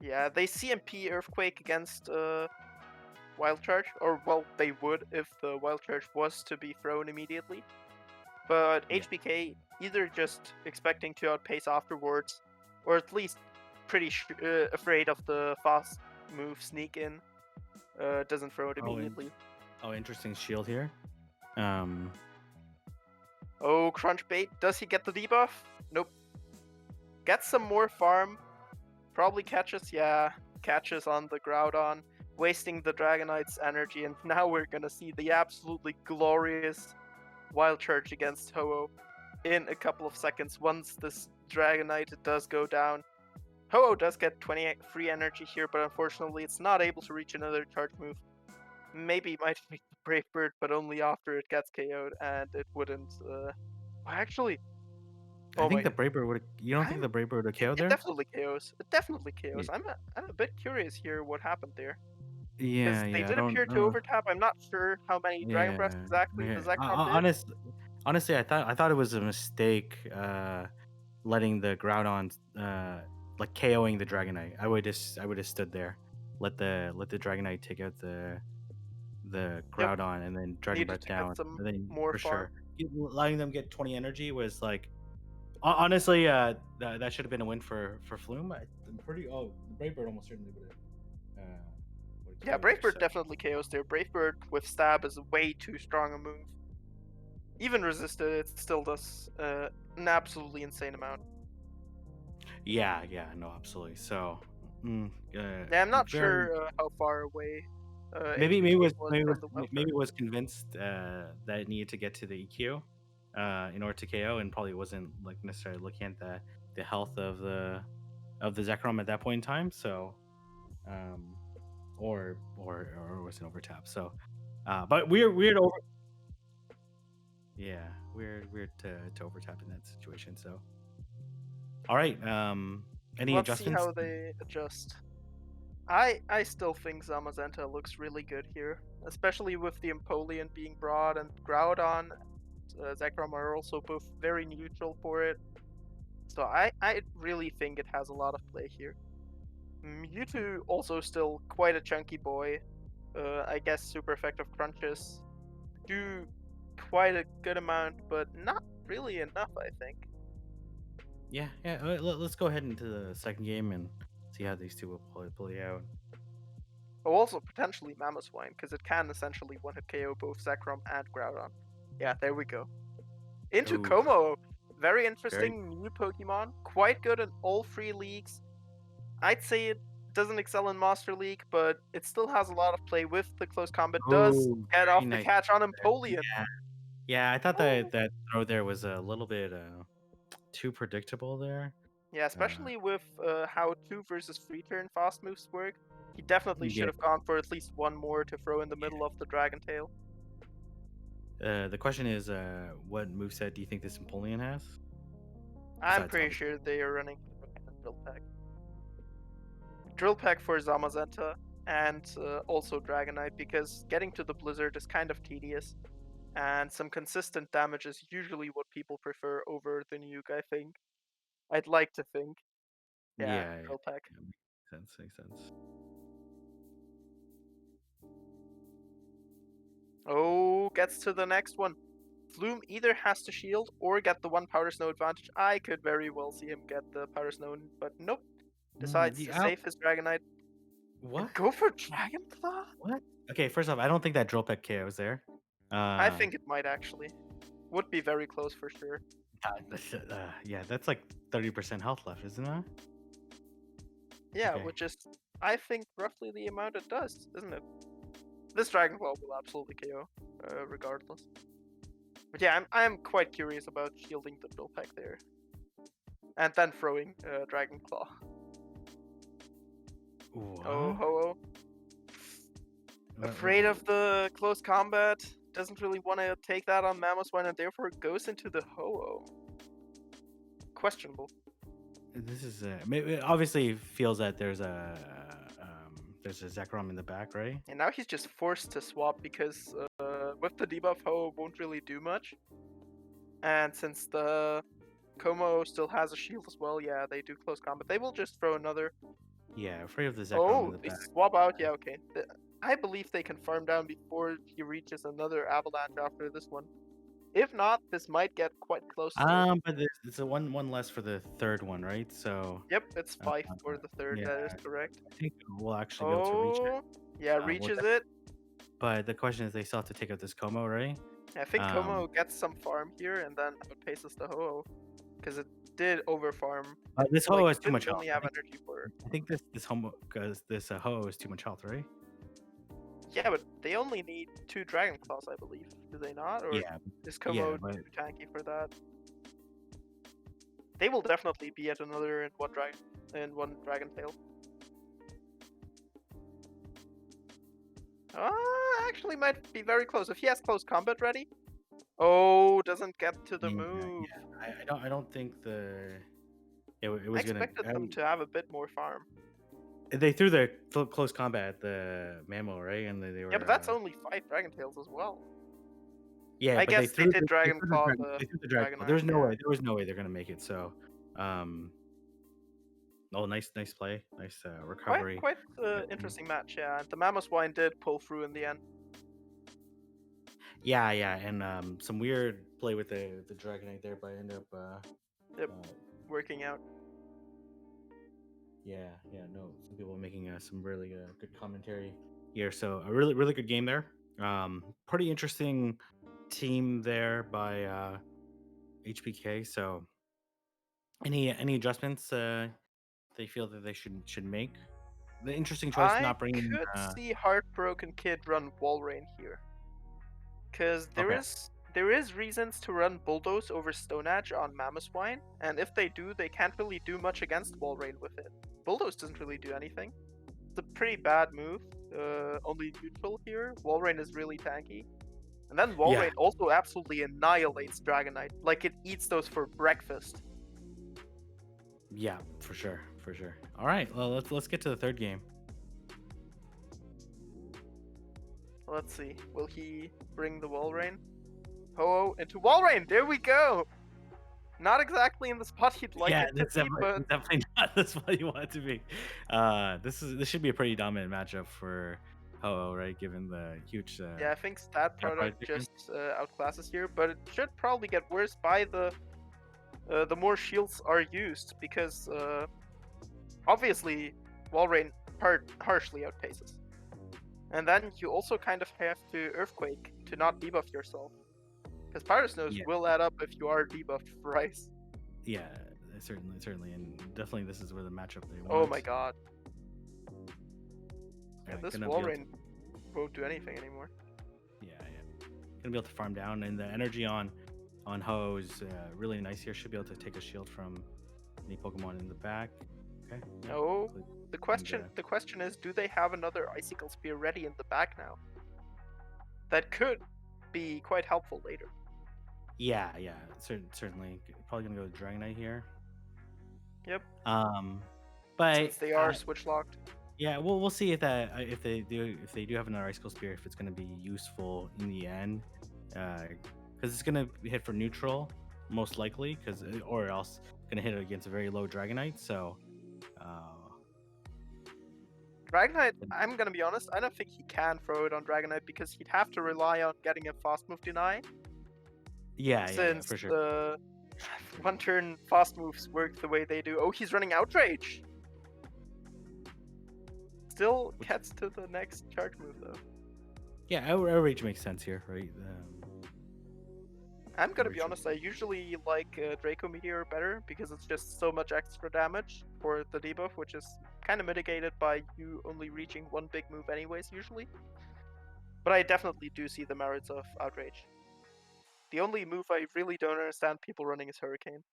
Yeah, they CMP Earthquake against Wild Charge, or well, they would if the Wild Charge was to be thrown immediately. But HBK either just expecting to outpace afterwards, or at least pretty afraid of the fast move sneak in, doesn't throw it immediately. Interesting shield here. Oh, Crunch Bait. Does he get the debuff? Nope. Gets some more farm. Probably catches, catches on the Groudon, wasting the Dragonite's energy, and now we're gonna see the absolutely glorious Wild Charge against Ho-Oh in a couple of seconds once this Dragonite does go down. Ho-Oh does get 28 free energy here, but unfortunately it's not able to reach another charge move. Maybe it might be Brave Bird, but only after it gets KO'd, and it wouldn't. Actually, I think the Brave Bird would. You don't think the Brave Bird would KO there? It definitely KOs. It definitely KOs. Yeah. I'm a bit curious here what happened there. Yeah, they did appear to overtap. I'm not sure how many Dragon Breaths exactly the Zekrom did. Honestly, I thought it was a mistake letting the Groudon like KOing the Dragonite. I would have stood there, let the Dragonite take out the Yep, Groudon, and then Dragon needed Breath to get down, some and then more for farm. sure letting them get 20 energy was like honestly that should have been a win for Flume. I'm pretty. Oh, the Brave Bird almost certainly would have Yeah, KO'd there. Brave Bird So definitely KOs there. Brave Bird with stab is way too strong a move. Even resisted, it still does an absolutely insane amount. yeah, no, absolutely. So Yeah, I'm not very. sure how far away Maybe HBK was from the maybe welfare. was convinced that it needed to get to the EQ in order to KO, and probably wasn't like necessarily looking at the health of the Zekrom at that point in time. So um, or was an overtap. So, but weird over. Yeah, weird to overtap in that situation. So, all right. Any Let's see adjustments? how they adjust. I still think Zamazenta looks really good here, especially with the Empoleon being broad and Groudon. Zekrom are also both very neutral for it. So I really think it has a lot of play here. Mewtwo also still quite a chunky boy. I guess super effective crunches do quite a good amount, but not really enough, I think. Yeah. Let's go ahead into the second game and see how these two will play out. Oh, also potentially Mamoswine, because it can essentially one-hit KO both Zekrom and Groudon. Yeah, there we go. Into Oh, Como! Very very. interesting new Pokemon. Quite good in all three leagues. I'd say it doesn't excel in Master League, but it still has a lot of play with the close combat. Does Oh, get very off the nice catch on there. Empoleon. Yeah. I thought Oh. that throw there was a little bit too predictable there. Yeah, Uh, especially with how 2 versus 3 turn fast moves work. He definitely should yeah. have gone for at least one more to throw in the middle of the Dragon Tail. The question is, what moveset do you think this Empoleon has? I'm Besides, pretty obviously. sure they are running Drill Peck. Drill Peck for Zamazenta and also Dragonite, because getting to the Blizzard is kind of tedious, and some consistent damage is usually what people prefer over the nuke, I think. I'd like to think. Yeah, Drill Peck. Yeah, makes sense. Makes sense. Oh, gets to the next one. Flume either has to shield or get the one Powder Snow advantage. I could very well see him get the Powder Snow, but nope. Decides to Yeah, save his Dragonite and what? go for Dragon Claw? What? Okay, first off, I don't think that drill peck KO was there. I Uh, think it might actually. Would be very close for sure. yeah, that's like 30% health left, isn't it? Yeah, Okay. which is, I think, roughly the amount it does, isn't it? This Dragon Claw will absolutely KO, regardless. But yeah, I'm quite curious about shielding the Drill Peck there. And then throwing Dragon Claw. Oh What? ho oh. Afraid of the close combat, doesn't really want to take that on Mamoswine, and therefore goes into the Ho-Oh. Questionable. This is obviously feels that there's a Zekrom in the back, right? And now he's just forced to swap because with the debuff, Ho-Oh won't really do much. And since the Como still has a shield as well, yeah, they do close combat. They will just throw another. Yeah, afraid of the Zekrom in Oh, the they back. swap out. Yeah, okay. I believe they can farm down before he reaches another avalanche after this one. If not, this might get quite close still. But it's a one less for the third one, right? So, Yep, it's uh, 5 for the third. yeah, That is correct. I think we'll actually be able to reach it. Oh, yeah, We'll reaches it. But the question is, they still have to take out this Como, right? I think Um, Como gets some farm here and then outpaces the Ho-Oh. Because it did over farm. this Like, Ho has it too didn't much health. only have energy for. I think this Homo because this Ho is too much health, right? Yeah, but they only need 2 Dragon Claws, I believe. Do they not? Or Yeah, is yeah, Como but too tanky for that? They will definitely be at another in one Dragon Tail. Actually might be very close. If he has close combat ready. Oh, doesn't get to the move. I don't think it I was gonna. expected them to have a bit more farm. They threw the close combat at the mammal, right? And they Yeah, but were that's only 5 Dragon Tails as well. yeah, I but guess they did Dragon Claw the they threw the dragon. Dragonite, There's no yeah. way. There was no way they're gonna make it. So, um, Oh, nice play, nice Quite recovery. quite interesting match, yeah. And the Mammoth Wine did pull through in the end. Yeah, and some weird play with the Dragonite there, but I end up Yep, uh, working out. yeah, no, some people making some really good commentary here. So a really good game there. Pretty interesting team there by HPK. So any adjustments they feel that they should make? The interesting choice I not bringing. could see Heartbroken Kid run Walrein here. Because Okay, there is reasons to run Bulldoze over Stone Edge on Mammothwine, and if they do, they can't really do much against Walrein with it. Bulldoze doesn't really do anything. It's a pretty bad move. Only neutral here. Walrein is really tanky. And then yeah, Walrein also absolutely annihilates Dragonite. Like it eats those for breakfast. yeah, for sure. All right, well let's get to the third game. Let's see. Will he bring the Walrein? Ho into Walrein! There we go! Not exactly in the spot you'd like Yeah, it to that's be, but definitely not that's what you want it to be. This should be a pretty dominant matchup for Ho-Oh, right? Given the huge yeah, I think stat star product product difference. just outclasses here, but it should probably get worse by the more shields are used because obviously Walrein harshly outpaces, and then you also kind of have to Earthquake to not debuff yourself because Pyrus Nose Yeah, will add up if you are debuffed for Ice. yeah, certainly, and definitely this is where the matchup they Oh my want. god, yeah, this Gonna be able to, Walrein won't do anything anymore. yeah, gonna be able to farm down, and the energy on Ho is really nice here. Should be able to take a shield from any Pokemon in the back. Okay, yeah, No, and the question is, do they have another Icicle Spear ready in the back now? That could be quite helpful later. yeah, certainly, probably gonna go with Dragonite here. Yep, Um, but since they are switch locked. yeah, we'll see if that if they do have another Icicle Spear, if it's gonna be useful in the end, because it's gonna hit for neutral most likely, because or else gonna hit it against a very low Dragonite. So, uh, Dragonite, I'm gonna be honest, I don't think he can throw it on Dragonite because he'd have to rely on getting a fast move deny, yeah, since for sure. the one turn fast moves work the way they do. Oh, he's running Outrage! Still Which, gets to the next charge move though. yeah, outrage makes sense here, right? I'm gonna be Outrage. honest, I usually like Draco Meteor better because it's just so much extra damage for the debuff, which is kind of mitigated by you only reaching one big move anyways, usually. But I definitely do see the merits of Outrage. The only move I really don't understand people running is Hurricane.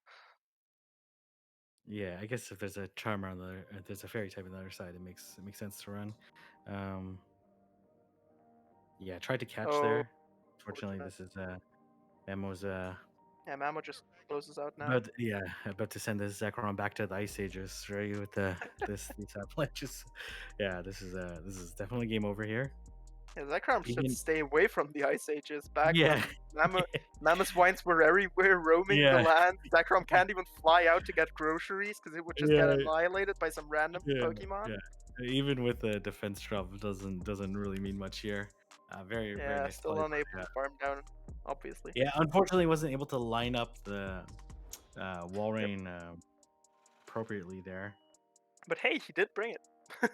Yeah, I guess if there's a charmer on the other, if there's a fairy type on the other side, it makes sense to run. Um, yeah, tried to catch Oh, there. Fortunately, fortunate. this is Memo's Yeah, Mamo just closes out now. but yeah, about to send this Zekrom back to the Ice Ages, right? With these avalanches. Yeah, this is definitely game over here. Yeah, Zekrom should Even stay away from the Ice Ages back yeah, when Mammoth Wines were everywhere roaming the yeah, land. Zekrom can't even fly out to get groceries because it would just get yeah, annihilated by some random yeah, Pokemon. yeah. Even with the defense drop, doesn't really mean much here. Very Yeah, nice still play. unable Yeah, to farm down, obviously. yeah. Unfortunately, wasn't able to line up the Yep. Walrein appropriately there. But hey, he did bring it.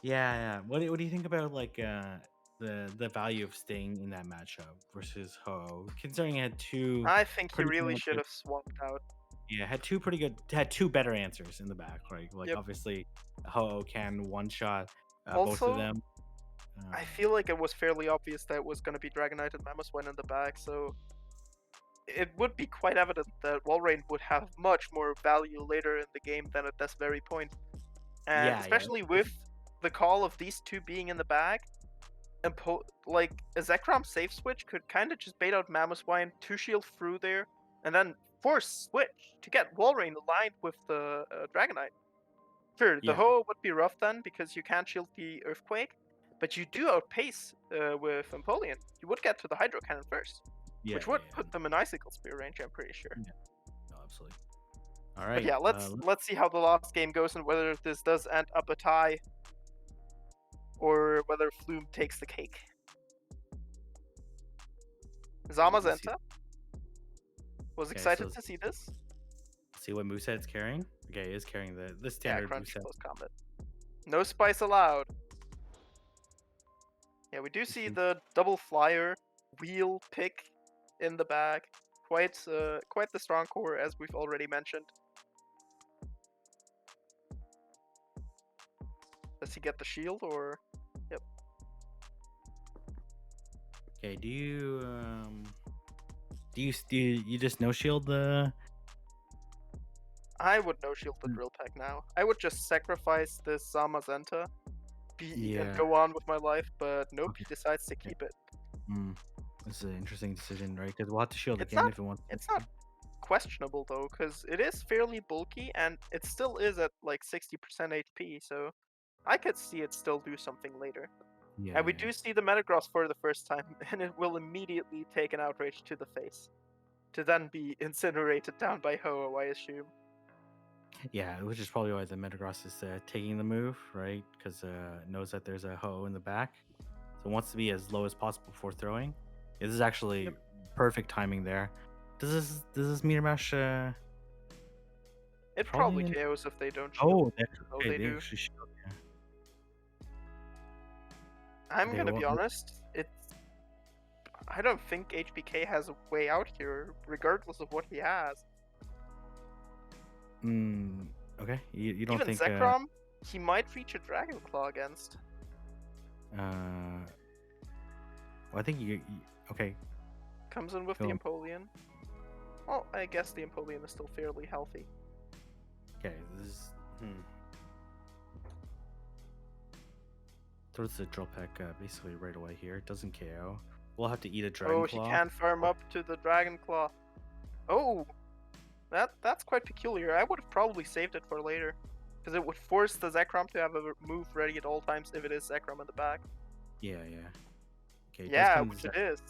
Yeah. What do you think about like the value of staying in that matchup versus Ho? Considering it had two I think he pretty really damn should good, have swapped out. yeah, had two better answers in the back, right? Like Yep. obviously Ho can one shot both of Also, them. I Um, feel like it was fairly obvious that it was going to be Dragonite and Mammothwine in the back, so it would be quite evident that Walrein would have much more value later in the game than at this very point. And yeah. especially with the call of these two being in the back, like a Zekrom safe switch could kind of just bait out Mammothwine, two shield through there, and then force switch to get Walrein aligned with the Dragonite. Sure, the Yeah, Ho would be rough then because you can't shield the Earthquake, but you do outpace with Empoleon. You would get to the Hydro Cannon first, which would yeah. put them in Icicle Spear range, I'm pretty sure. Yeah. No, absolutely. All But right. yeah, let's see how the last game goes and whether this does end up a tie or whether Flume takes the cake. Let's see. Zamazenta was Okay, so excited to see this. see what moveset it's carrying. Okay, it's carrying the Yeah, standard crunchy moveset. close combat. No spice allowed. Yeah, we do This see is- the double flyer wheel pick in the bag. Quite the strong core, as we've already mentioned. Does he get the shield or? Yep. Okay, do you just no shield the? I would no shield the drill pack now. I would just sacrifice this Zamazenta and Yeah. go on with my life, but nope, Okay. he decides to Okay. keep it. This is an interesting decision, right? Because we'll have to shield It's again not if it wants. it's not questionable though, because it is fairly bulky and it still is at like 60% HP, so I could see it still do something later. Yeah, And we yeah, do see the Metagross for the first time, and it will immediately take an outrage to the face, to then be incinerated down by Ho-Oh, I assume. yeah. Which is probably why the Metagross is taking the move, right? Because it knows that there's a hoe in the back, so it wants to be as low as possible before throwing. This is actually Yep. perfect timing there. Does this meter mash? It Probably probably in. KOs if they don't shield. Oh, Oh, okay. they They do. actually shield. Yeah. I'm Okay. gonna be Well. honest, I don't think HBK has a way out here, regardless of what he has. Okay. You don't Even think? Zekrom, he might reach a Dragon Claw against. Well, I think okay. Comes in with the Go. Empoleon. Well, I guess the Empoleon is still fairly healthy. Okay. This is. Throws the drill pack basically right away here. It doesn't KO. We'll have to eat a Dragon Oh, he Claw. can farm up to the Dragon Claw. Oh, that's quite peculiar. I would have probably saved it for later, because it would force the Zekrom to have a move ready at all times if it is Zekrom in the back. Yeah, yeah. Okay, it does Yeah, come. which it is.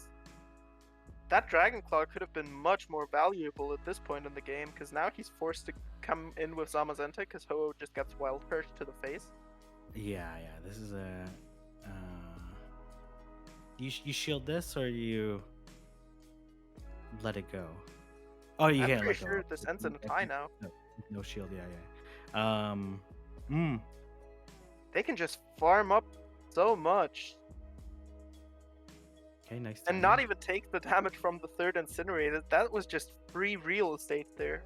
That Dragon Claw could have been much more valuable at this point in the game, because now he's forced to come in with Zamazenta, because Ho-Oh just gets Wild Perch to the face. Yeah, yeah. This is a. You shield this or you let it go? Oh, you I'm can't pretty let go. sure this ends in a tie now. No, no shield. Yeah, yeah. They can just farm up so much. Okay, nice. And not even take the damage from the third Incinerated. That was just free real estate there.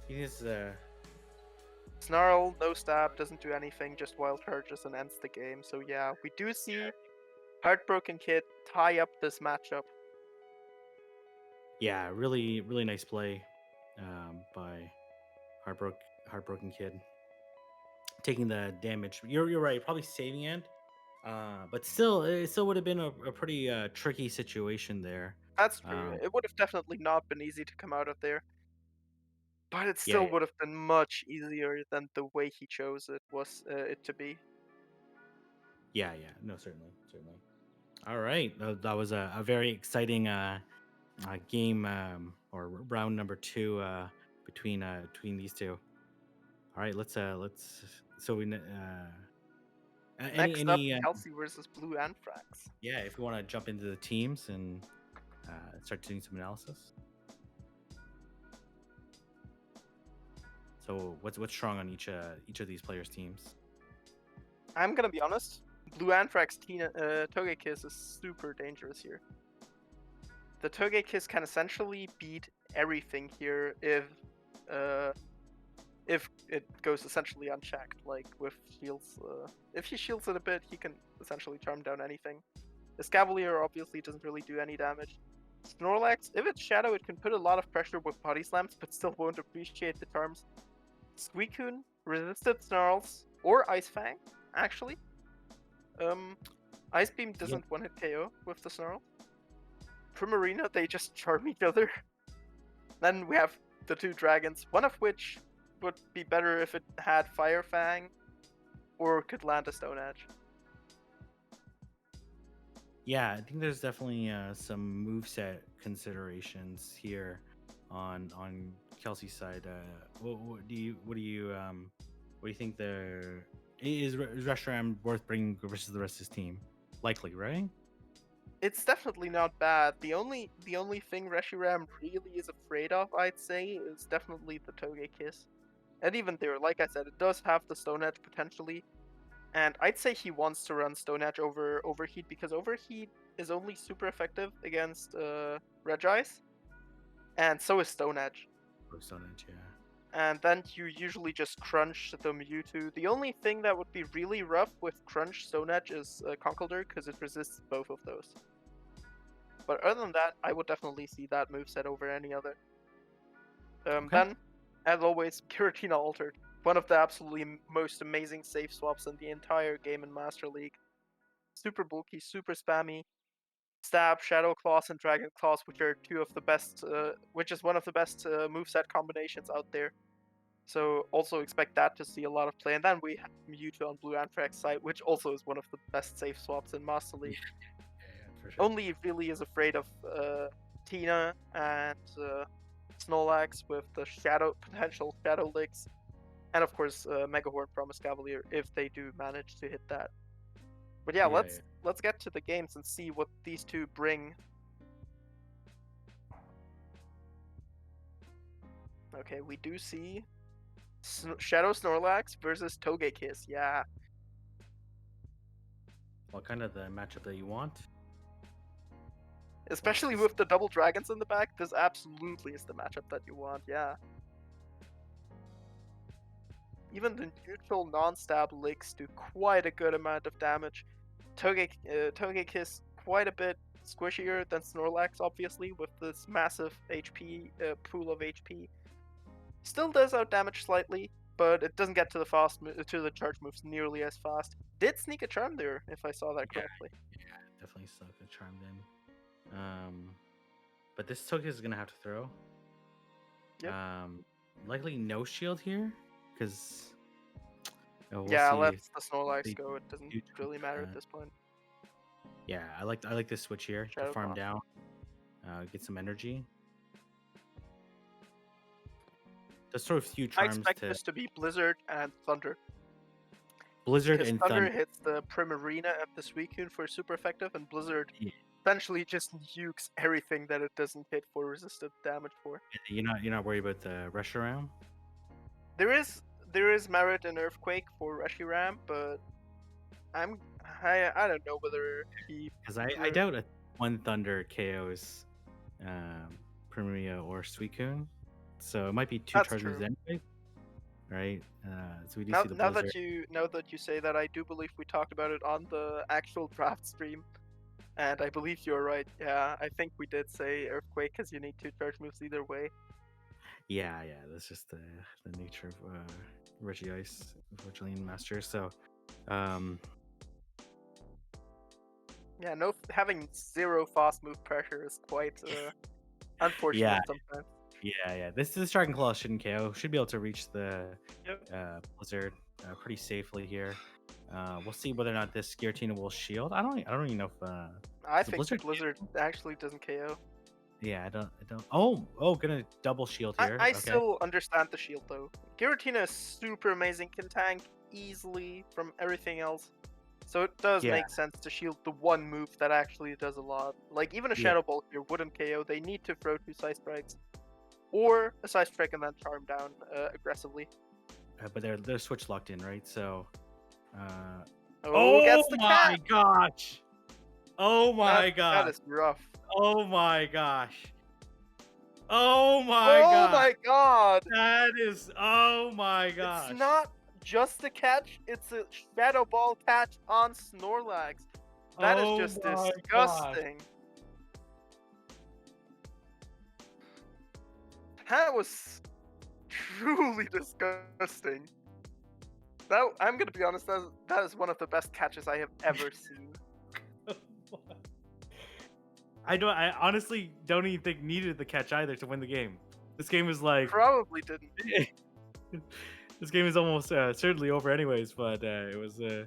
He is Snarl, no stab, doesn't do anything, just wild charges and ends the game. So yeah, we do see Heartbroken Kid tie up this matchup. yeah, really, really nice play by Heartbroken Kid. Taking the damage. You're right. Probably saving it. But still, it still would have been a pretty tricky situation there. That's true. Um, It would have definitely not been easy to come out of there. But it yeah, still would have been much easier than the way he chose it to be. yeah, yeah. No, certainly, certainly. All right, that was a very exciting game or round number 2 between these two. All right, let's so we Next up, any Kelsey versus Blue Anthrax. yeah, if we want to jump into the teams and start doing some analysis. So what's strong on each of these players' teams? I'm gonna be honest, Blue Anthrax Togekiss is super dangerous here. The Togekiss can essentially beat everything here if it goes essentially unchecked, like with shields. If he shields it a bit, he can essentially charm down anything. The Scavalier obviously doesn't really do any damage. Snorlax, if it's Shadow, it can put a lot of pressure with Body Slams, but still won't appreciate the charms. Suicune, resisted Snarls, or Ice Fang, actually. Ice Beam doesn't one-hit KO with the Snarl. Primarina, they just charm each other. Then we have the two dragons, one of which would be better if it had Fire Fang, or could land a Stone Edge. Yeah, I think there's definitely some moveset considerations here on Kelsey's side. What do you think is Reshiram worth bringing versus the rest of his team? Likely, right? It's definitely not bad. The only thing Reshiram really is afraid of, I'd say, is definitely the Togekiss. And even there, like I said, it does have the Stone Edge potentially. And I'd say he wants to run Stone Edge over Overheat because Overheat is only super effective against Regice, and so is Stone Edge. Or Stone Edge, yeah. And then you usually just crunch the Mewtwo. The only thing that would be really rough with crunch Stone Edge is Conkeldurr because it resists both of those. But other than that, I would definitely see that moveset over any other. Okay. Then, as always, Giratina Altered. One of the absolutely most amazing save swaps in the entire game in Master League. Super bulky, super spammy. Stab, Shadow Claws, and Dragon Claws, which are which is one of the best moveset combinations out there. So also expect that to see a lot of play. And then we have Mewtwo on Blue Anthrax side, which also is one of the best save swaps in Master League. Yeah, for sure. Only really is afraid of Tina and Snorlax with the potential Shadow Licks. And of course, Megahorn Promise Cavalier if they do manage to hit that. But yeah, let's get to the games and see what these two bring. Okay, we do see Shadow Snorlax versus Togekiss. Yeah. What kind of the matchup that you want? Especially with the double dragons in the back, this absolutely is the matchup that you want. Yeah. Even the neutral non-stab licks do quite a good amount of damage. Togekiss quite a bit squishier than Snorlax, obviously, with this massive HP pool of HP. Still does outdamage slightly, but it doesn't get to the charge moves nearly as fast. Did sneak a charm there, if I saw that correctly. Yeah, definitely stuck a charm in. But this Togekiss is gonna have to throw. Yep. Likely no shield here, because we'll let the Snorlax go. It doesn't really matter at this point. Yeah, I like this switch here to farm down, get some energy. Just throw a few charms. I expect this to be Blizzard and Thunder. Blizzard and Thunder hits the Primarina and the Suicune for super effective, and Blizzard essentially just nukes everything that it doesn't hit for resistant damage for. You're not worried about the Reshiram? There is merit in Earthquake for Reshiram, but I don't know whether because I doubt a one Thunder KOs Primarina or Suicune, so it might be two charge moves anyway. Right. So we do see the Blizzard. Now that you say that, I do believe we talked about it on the actual draft stream, and I believe you're right. Yeah, I think we did say Earthquake because you need two charge moves either way. Yeah, that's just the nature of Regice, unfortunately, in Master. So, yeah, having zero fast move pressure is quite unfortunate sometimes. Yeah. This Dragon Claw shouldn't KO. Should be able to reach the Blizzard pretty safely here. We'll see whether or not this Giratina will shield. I don't even know if I think Blizzard actually doesn't KO. Yeah, I don't. Oh, gonna double shield here. I still understand the shield though. Giratina is super amazing, can tank easily from everything else. So it does make sense to shield the one move that actually does a lot. Like even a Shadow Ball here wouldn't KO. They need to throw two Side Strikes. Or a Side Strike and then charm down aggressively. But they're switch locked in, right? So. Gets the cat! Gosh! Oh my gosh! That is rough. Oh my gosh! Oh my god! Oh my god! That is. Oh my gosh! It's not just a catch; it's a Shadow Ball catch on Snorlax. That is just disgusting. God. That was truly disgusting. I'm gonna be honest, that is one of the best catches I have ever seen. I honestly don't even think needed the catch either to win the game. This game was like probably didn't. This game is almost certainly over anyways, but it was a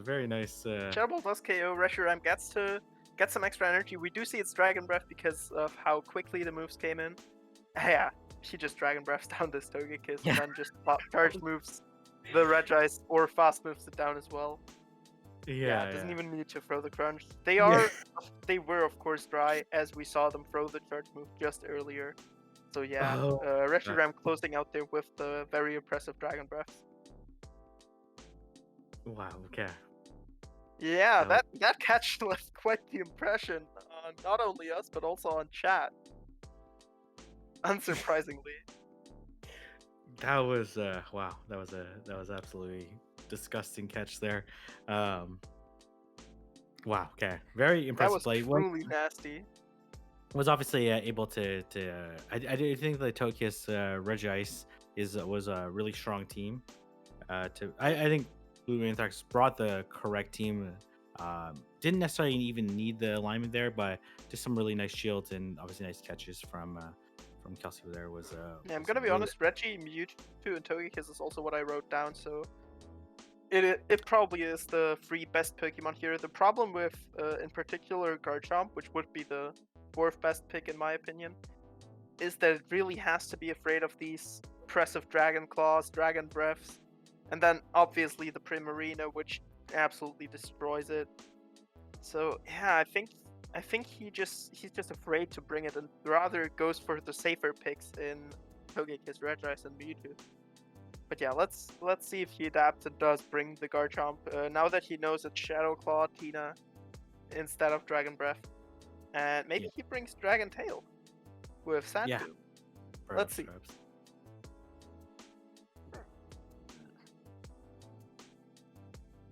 very nice. Shadow Ball does KO. Reshiram gets get some extra energy. We do see its Dragon Breath because of how quickly the moves came in. Yeah, she just Dragon Breaths down this Togekiss and then just charge moves the Regice or fast moves it down as well. Yeah, it doesn't even need to throw the crunch. They were of course dry as we saw them throw the charge move just earlier. So yeah, Oh, Reshiram closing out there with the very impressive Dragon Breath. wow. Okay. Yeah, that catch left quite the impression on not only us but also on chat. Unsurprisingly. That was wow. That was absolutely disgusting catch there. Wow. Okay. Very That impressive was play. truly nasty. Was obviously able to. I do think the Tokius Regice was a really strong team. I think Blue Anthrax brought the correct team. Didn't necessarily even need the alignment there, but just some really nice shields and obviously nice catches from Kelsey there was. Yeah, I'm Was gonna be really honest. Reggie, Mewtwo, and Togekiss is also what I wrote down. So it probably is the three best Pokemon here. The problem with, in particular, Garchomp, which would be the fourth best pick in my opinion, is that it really has to be afraid of these impressive Dragon Claws, Dragon Breaths, and then obviously the Primarina, which absolutely destroys it. So yeah, I think he's just afraid to bring it and rather goes for the safer picks in Togekiss, Regice, and Mewtwo. But yeah, let's see if he adapts and does bring the Garchomp. Now that he knows it's Shadow Claw, Tina, instead of Dragon Breath. And maybe he brings Dragon Tail with Sand Yeah. Tomb. Let's see. Perhaps.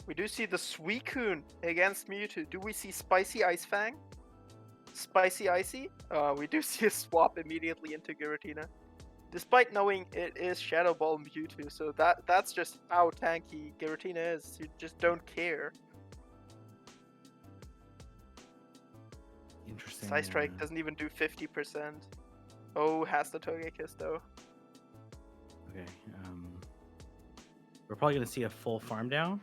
We do see the Suicune against Mewtwo. Do we see Spicy Ice Fang? Spicy Icy? We do see a swap immediately into Giratina. Despite knowing it is Shadow Ball Mewtwo, so that's just how tanky Giratina is. You just don't care. Interesting. Psy Strike doesn't even do 50%. Oh, has the Togekiss though. Okay. We're probably gonna see a full farm down,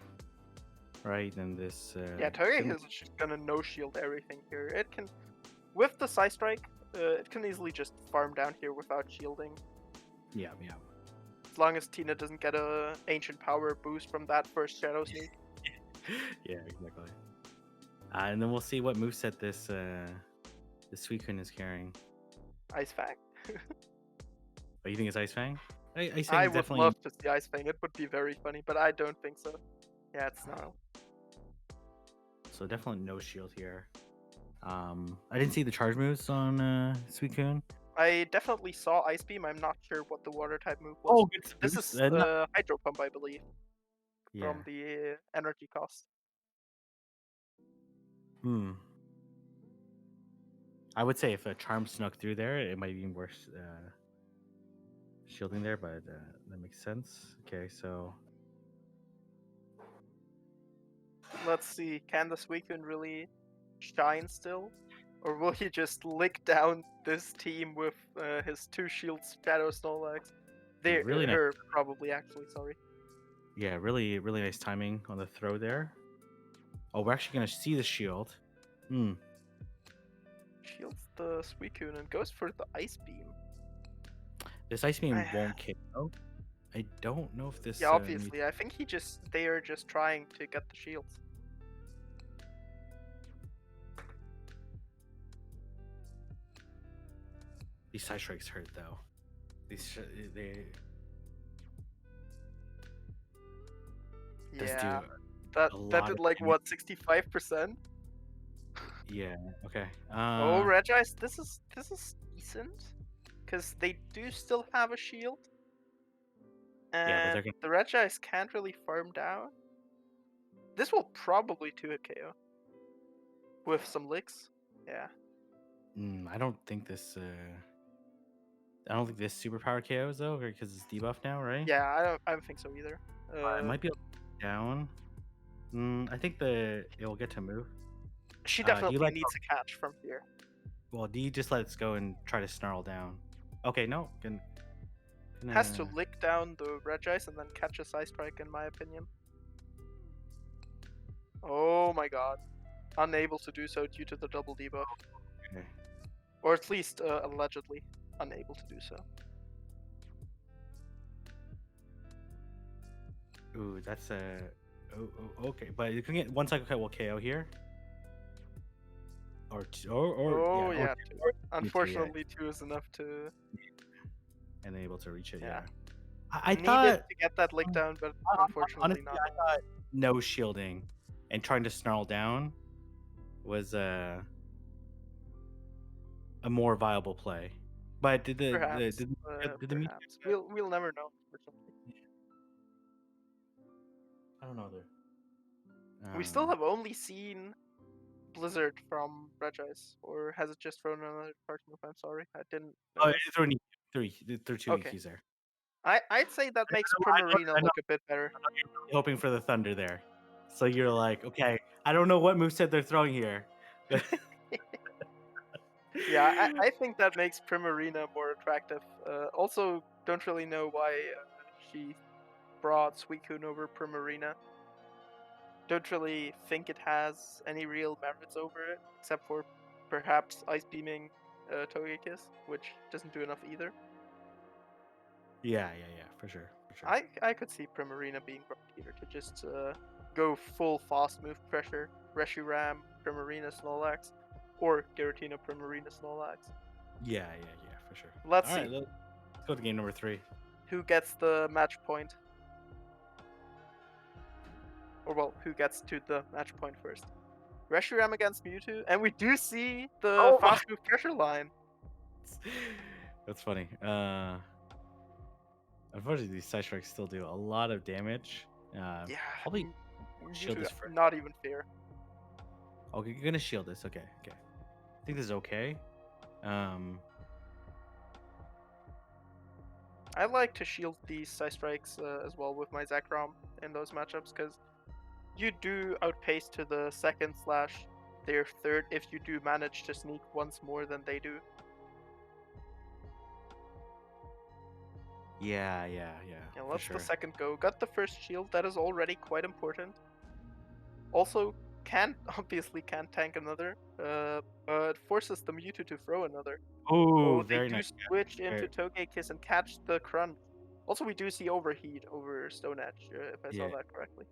right? And this. Yeah, Togekiss is just gonna no shield everything here. It can, with the Psy Strike, it can easily just farm down here without shielding. Yeah. As long as Tina doesn't get a Ancient Power boost from that first Shadow Sneak. Yeah, exactly. And then we'll see what moveset this Suicune is carrying. Ice Fang. Oh, you think it's Ice Fang? I would love to see Ice Fang. It would be very funny, but I don't think so. Yeah, it's Snarl. So definitely no shield here. I didn't see the charge moves on Suicune. I definitely saw Ice Beam. I'm not sure what the water type move was. Oh, good. This is Hydro Pump, I believe, from the energy cost. I would say if a charm snuck through there, it might be worse shielding there, but that makes sense. Okay, so let's see. Can the Suicune really shine still? Or will he just lick down this team with his two shields, Shadow Snorlax? They're really nice. probably actually, sorry. Yeah, really nice timing on the throw there. Oh, we're actually gonna see the shield. Shields the Suicune and goes for the Ice Beam. This Ice Beam won't KO. I don't know if this. Yeah, obviously. I think they are just trying to get the shields. These side strikes hurt though. Yeah, that did like what, 65%? Yeah. Okay. Oh, Regice, this is decent, because they do still have a shield, and the Regice can't really farm down. This will probably 2-hit KO with some licks. Yeah. I don't think this. I don't think this superpower KOs though, because it's debuff now, right? Yeah, I don't think so either. It might be down. I think it will get to move. She definitely needs a catch from here. Well, do you just let it go and try to snarl down? Okay, no. Has to lick down the Regice and then catch a Psy Strike, in my opinion. Oh my god. unable to do so due to the double debuff, Okay. or at least allegedly unable to do so. Ooh, that's a. Okay, but you can get one cycle cut will KO here, or Oh or yeah, two. you two, yeah, Unfortunately, 2 is enough to, and then able to reach it. yeah, Yeah, I needed thought to get that lick um, down, but honestly, unfortunately not. I thought no shielding and trying to snarl down was a more viable play. But did Perhaps, did the meteor? perhaps. We'll never know. Unfortunately. I don't know there. We still have only seen Blizzard from Regis, or has it just thrown another party move? I'm sorry, I didn't Oh, notice. threw two Okay, EQs there. I'd say that makes I Primarina know look a bit better. you're really hoping for the thunder there. So you're like, okay, I don't know what moveset they're throwing here. Yeah, I think that makes Primarina more attractive. Also, don't really know why she brought Suicune over Primarina. Don't really think it has any real merits over it, except for perhaps Ice Beaming Togekiss, which doesn't do enough either. Yeah, for sure, for sure. I could see Primarina being brought here to just go full fast move pressure, Reshiram, Primarina, Snorlax, or Giratina, Primarina, Snorlax. Yeah, for sure. Let's All right, see let's go to game number 3. who gets the match point, or well, who gets to the match point first. Reshiram against Mewtwo, and we do see the Oh my! fast move pressure line. That's funny. Unfortunately, these side strikes still do a lot of damage. Yeah, Probably shield Mewtwo, this first. not even fair. Okay, you're gonna shield this. Okay. I think this is okay. Um, I like to shield these side strikes as well with my Zekrom in those matchups, because you do outpace to the second slash their third if you do manage to sneak once more than they do. yeah, Yeah, for let's the sure. second go. Got the first shield, that is already quite important. Also, obviously can't tank another, but forces the Mewtwo to throw another. Oh, Oh, they very do nice. switch into Very- Togekiss and catch the Crunch. Also, we do see Overheat over Stone Edge, if I saw Yeah, that correctly.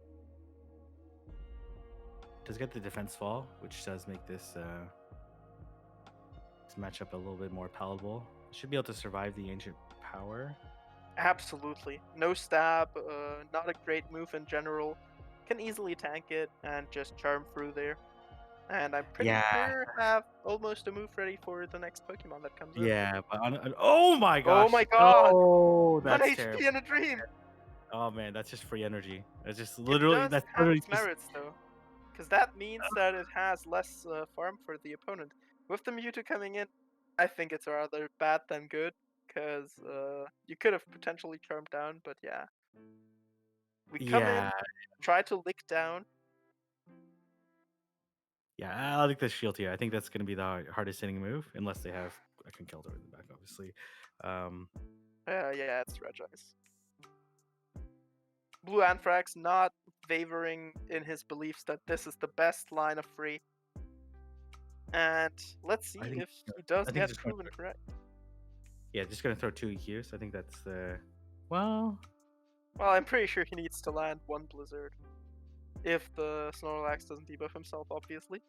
does get the defense fall, which does make this this matchup a little bit more palatable. Should be able to survive the ancient power. Absolutely. No stab, not a great move in general. Can easily tank it and just charm through there. And I'm pretty Yeah, sure have almost a move ready for the next Pokemon that comes in. yeah, but oh my Oh gosh, my god! no, 1 that's HP terrible. in a dream! Oh man, that's just free energy. That's just It literally does that's have literally its just merits though, because that means that it has less farm for the opponent. With the Mewtwo coming in, I think it's rather bad than good, because you could have potentially charmed down, but yeah. We come yeah, in, try to lick down. yeah. I like the shield here. I think that's gonna be the hardest hitting move, unless they have I can kill over the back, obviously. Um, Yeah, it's Regis. Blue Anthrax not wavering in his beliefs that this is the best line of free. And let's see I think if he does I think get it's just proven correct. just gonna throw 2 EQs. I think that's the well, Well, I'm pretty sure he needs to land one Blizzard. If the Snorlax doesn't debuff himself, obviously.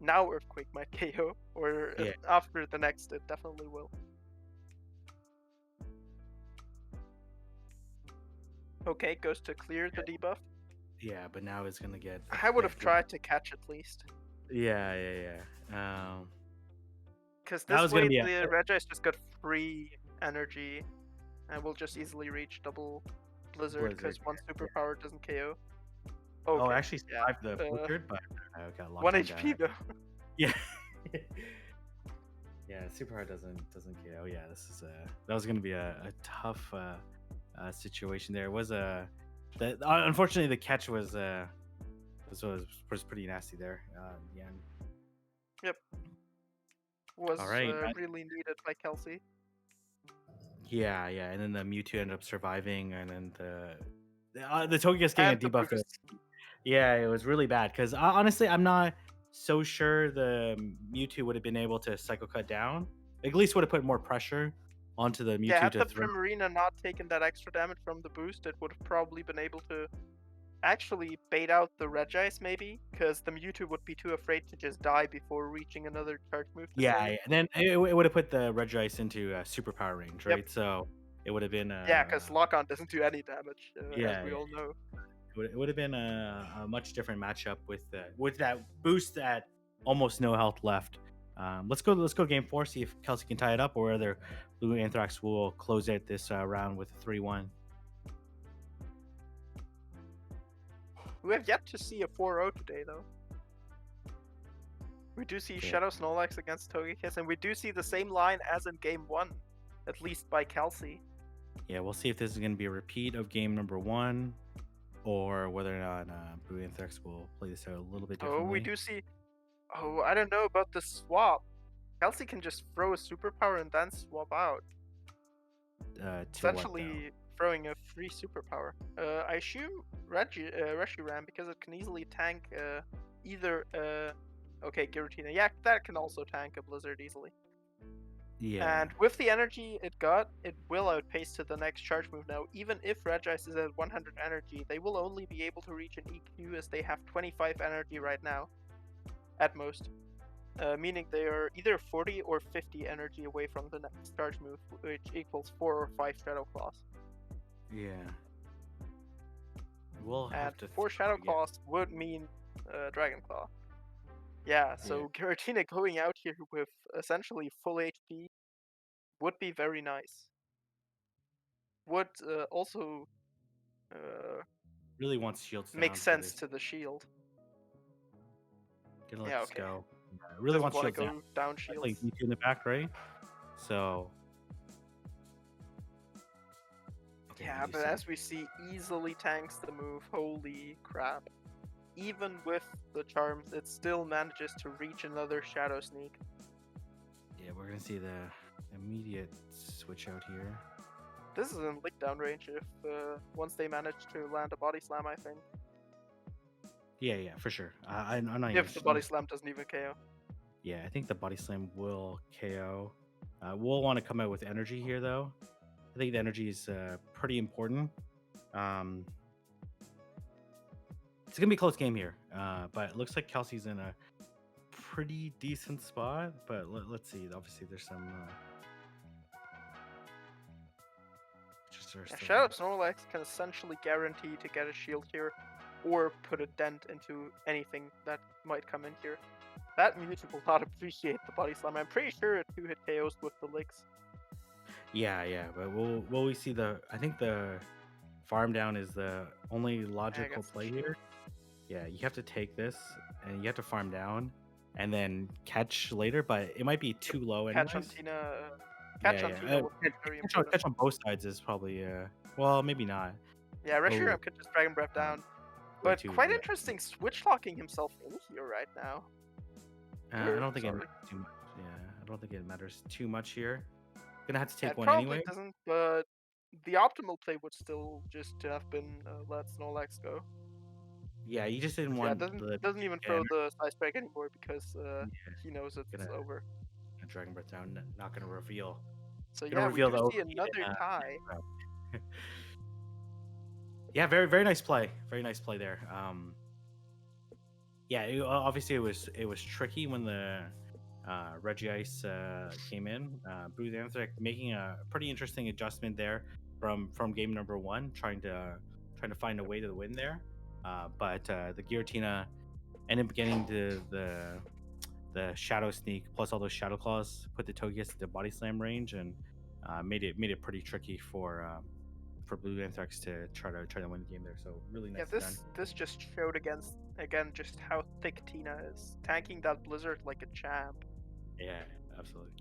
Now Earthquake might KO, or yeah, after the next, it definitely will. Okay, goes to clear the debuff. yeah. But now it's gonna get I would have tried to catch at least. yeah. Because That this was gonna way be a the Regis just got free energy and will just easily reach double Blizzard blizzard. because one Yeah. superpower doesn't KO. Oh, I Okay, actually yeah. survived the blizzard, but I got locked 1 on down. HP though. Yeah. Yeah, super hard doesn't KO. Yeah, this is that was gonna be a tough situation. There was a that unfortunately the catch was pretty nasty there. Yeah. Yep, All was right. really needed by Kelsey. Yeah, and then the Mewtwo ended up surviving, and then the Togekiss getting a And the debuff there. boost. Yeah, it was really bad because honestly, I'm not. so sure the Mewtwo would have been able to Psycho Cut down. At least would have put more pressure onto the Yeah, Mewtwo had to the throw. Primarina not taken that extra damage from the boost, it would have probably been able to actually bait out the Regice maybe, because the Mewtwo would be too afraid to just die before reaching another charge move this Yeah, early. and then it would have put the Regice into superpower range, Yep. right? So it would have been Yeah, because Lock-On doesn't do any damage, as yeah, we yeah. all know. It would have been a much different matchup with that boost at almost no health left. Let's go game four. See if Kelsey can tie it up, or whether Blue Anthrax will close out this round with a 3-1. We have yet to see a 4-0 today, though. We do see Okay. Shadow Snorlax against Togekiss, and we do see the same line as in Game 1, at least by Kelsey. Yeah, we'll see if this is going to be a repeat of game number 1, or whether or not Blue Anthrax will play this out a little bit Oh, we differently. do see... Oh, I don't know about the swap. Kelsey can just throw a superpower and then swap out. To what though? Essentially throwing a free superpower. I assume Reshiram, because it can easily tank either... okay, Giratina. Yeah, that can also tank a Blizzard easily. Yeah. And with the energy it got, it will outpace to the next charge move now. Even if Regice is at 100 energy, they will only be able to reach an EQ as they have 25 energy right now, at most. Meaning they are either 40 or 50 energy away from the next charge move, which equals 4 or 5 Shadow Claws. Yeah. We'll have And to 4 Shadow again. Claws would mean Dragon Claw. Yeah, so Giratina going out here with essentially full HP would be very nice. Would also Really wants shields make down for sense this. to the shield. Gonna let Yeah, this okay. go. Really Doesn't wants want to shields down. go down That's like shields. Mewtwo in the back, right? So. Okay, Yeah, you but see. as we see, easily tanks the move. Holy crap. Even with the charms, it still manages to reach another Shadow Sneak. Yeah, we're gonna see the immediate switch out here. This is in lick down range if once they manage to land a body slam, I think. Yeah, for sure. I'm not If the body slam doesn't even KO. Yeah, I think the body slam will KO. We'll want to come out with energy here, though. I think the energy is pretty important. It's gonna be a close game here, but it looks like Kelsey's in a pretty decent spot. But let's see. Obviously, there's some. Shadow Snorlax can essentially guarantee to get a shield here, or put a dent into anything that might come in here. That Mewtwo will not appreciate the body slam. I'm pretty sure it 2-hit KOs with the licks. Yeah, but will we see the? I think the farm down is the only logical play here. Yeah, you have to take this and you have to farm down and then catch later, but it might be too low anyways. Catch on Tina. Catch on Tina would be very important. Catch on both sides is probably well, maybe not. Yeah, Reshiram could just Dragon Breath down. But quite interesting switch locking himself in here right now. I don't think it matters too much. Yeah, I don't think it matters too much here. Gonna have to take one probably anyway. Doesn't, but the optimal play would still just have been let Snorlax go. Yeah, you just didn't want. Doesn't even throw the Size Break anymore because he knows it's over. Dragon Breath down, not gonna reveal. So yeah, we do see another tie. Yeah, very nice play. Very nice play there. Yeah, obviously it was tricky when the Regice came in. Blue Anthrax making a pretty interesting adjustment there from game number 1, trying to find a way to win there. But the Giratina ended up getting the Shadow Sneak plus all those Shadow Claws, put the Togekiss at the Body Slam range, and made it pretty tricky for Blue Anthrax to try to win the game there. So really nice. Yeah, this just showed again just how thick Tina is, tanking that Blizzard like a champ. Yeah, absolutely.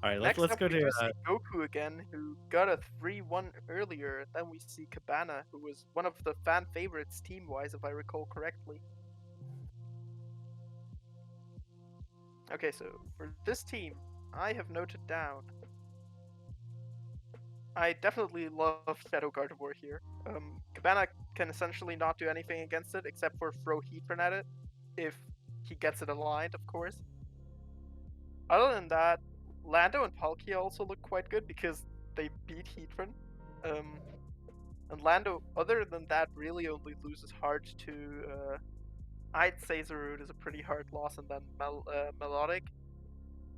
All right, let's Next go up, to we see Goku again, who got a 3-1 earlier. Then we see Cabana, who was one of the fan favorites team-wise, if I recall correctly. Okay, so for this team, I have noted down. I definitely love Shadow Gardevoir here. Cabana can essentially not do anything against it except for throw Heatran at it. If he gets it aligned, of course. Other than that, Lando and Palkia also look quite good because they beat Heatran. Um, and Lando, other than that, really only loses hard to. I'd say Zarude is a pretty hard loss, and then Melodic.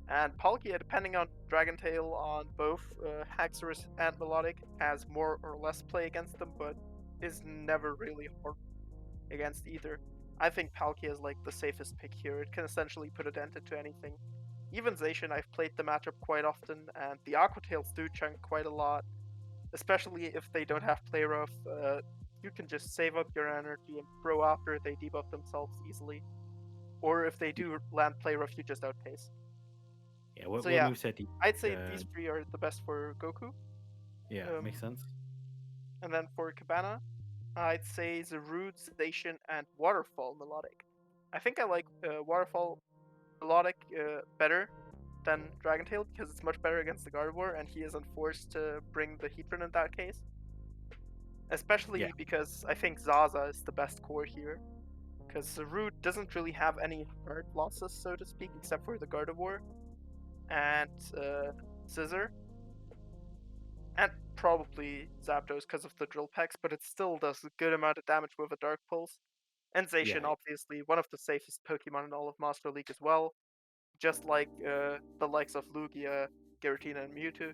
And Palkia, depending on Dragon Tail on both Haxorus and Melodic, has more or less play against them, but is never really hard against either. I think Palkia is like the safest pick here. It can essentially put a dent into anything. Even Zacian, I've played the matchup quite often, and the Aqua Tails do chunk quite a lot, especially if they don't have play rough. You can just save up your energy and throw after they debuff themselves easily. Or if they do land play rough, you just outpace. Yeah, So what yeah, moveset do you I'd say uh, these three are the best for Goku. yeah, makes Um, sense. and then for Cabana, I'd say Zarude, Zacian, and Waterfall Melodic. I think I like Waterfall Melodic better than Dragon Tail because it's much better against the Gardevoir, and he isn't forced to bring the Heatran in that case. Yeah, Especially because I think Zaza is the best core here. Because Zarude doesn't really have any hard losses, so to speak, except for the Gardevoir and Scissor. And probably Zapdos because of the Drill Packs, but it still does a good amount of damage with a Dark Pulse. And Zacian, yeah, obviously, one of the safest Pokemon in all of Master League as well, just like the likes of Lugia, Giratina, and Mewtwo.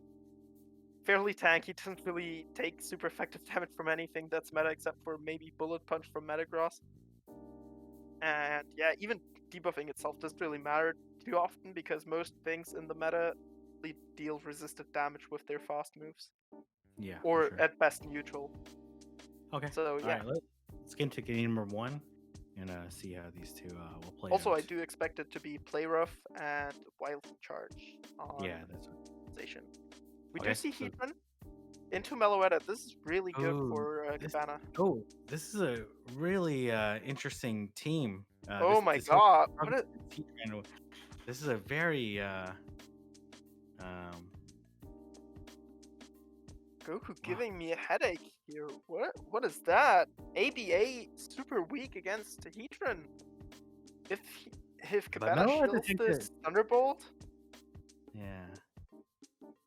Fairly tanky, doesn't really take super effective damage from anything that's meta except for maybe Bullet Punch from Metagross. And yeah, even debuffing itself doesn't really matter too often because most things in the meta deal resisted damage with their fast moves, yeah, for or sure. at best neutral. Okay, So all yeah. right. Let's get into game number one and see how these two will play Also, I out. do expect it to be Play Rough and Wild Charge on Yeah, that's Station. We do okay. see So, Heatran into Meloetta. This is really good oh, for this Cabana. this is a really interesting team. Oh my This whole god! this is a very um Goku wow. giving me a headache here. What is that? ABA super weak against Heatran. If if But Cabana Melo had to shields take this Thunderbolt, yeah.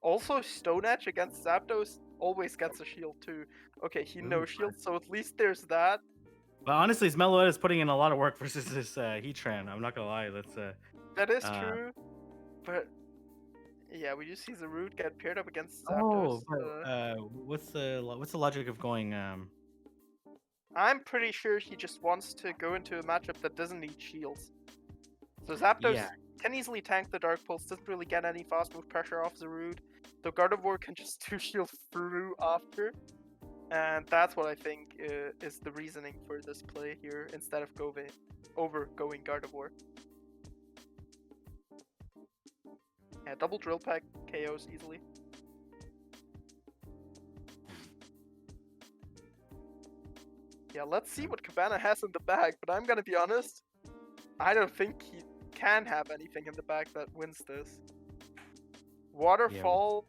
also Stone Edge against Zapdos always gets a shield too. Okay, he no Ooh, shield, so at least there's that. but honestly, Meloetta is putting in a lot of work versus this Heatran. I'm not gonna lie. That's That is uh true, but yeah, we just see Zarude get paired up against oh, Zapdos. but what's the logic of going I'm pretty sure he just wants to go into a matchup that doesn't need shields. So Zapdos yeah, can easily tank the Dark Pulse, doesn't really get any fast move pressure off Zarude. The Gardevoir can just two shield through after. And that's what I think is the reasoning for this play here instead of going Gardevoir. Yeah, double Drill Pack KOs easily. Yeah, let's see what Cabana has in the bag, but I'm gonna be honest, I don't think he can have anything in the bag that wins this. Waterfall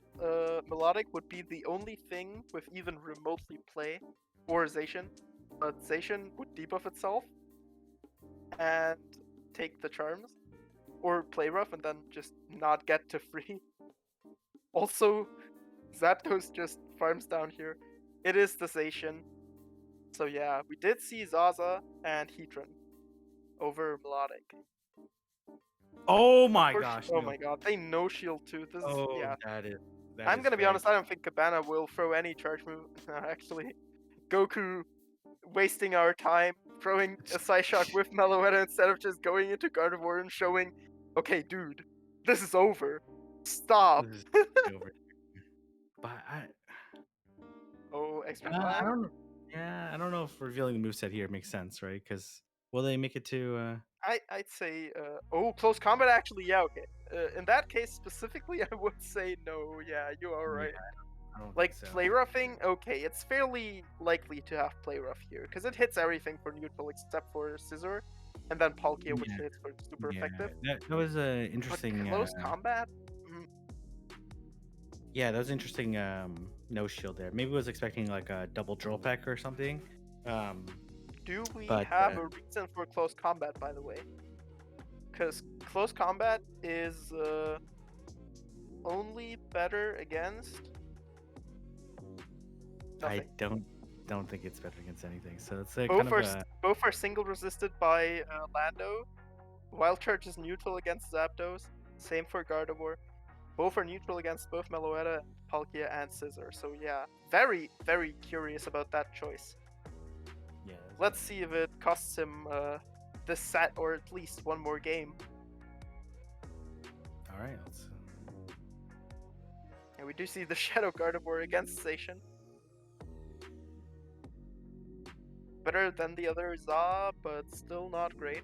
Melodic would be the only thing with even remotely play, or Zacian, but Zacian would debuff itself and take the charms, or play rough and then just not get to free. Also, Zapdos just farms down here. It is the Zacian. So yeah, we did see Zaza and Heatran over Melodic. oh my Oh, gosh, oh no. my god, they no shield too. This is, Oh, yeah. that I'm is gonna be very honest, I don't think Cabana will throw any charge move. Actually, Goku wasting our time throwing a Psyshock with Meloetta instead of just going into Gardevoir and showing, okay, dude, this is over. Stop. this is over. But Oh, extra I time? don't know. Yeah, I don't know if revealing the moveset here makes sense, right? Because will they make it to I'd say, oh, close combat actually, yeah, okay. In that case specifically, I would say no, yeah, you are yeah, right. I don't think Like, so. play roughing, okay, it's fairly likely to have play rough here, because it hits everything for neutral except for Scissor, and then Palkia, which Yeah, hits for super yeah. effective. That was a But interesting close combat? yeah, that was interesting no shield there. Maybe was expecting like a double drill peck or something. Do we But have a reason for close combat, by the way? because close combat is only better against I nothing. don't think it's better against anything. So it's a kind Both of are a both are single resisted by Lando. Wild Charge is neutral against Zapdos. Same for Gardevoir. Both are neutral against both Meloetta, Palkia, and Scissor. So yeah, very, very curious about that choice. yeah. Let's see if it costs him this set or at least one more game. All right. Let's. And we do see the Shadow Gardevoir against Zacian. Better than the other Za, but still not great.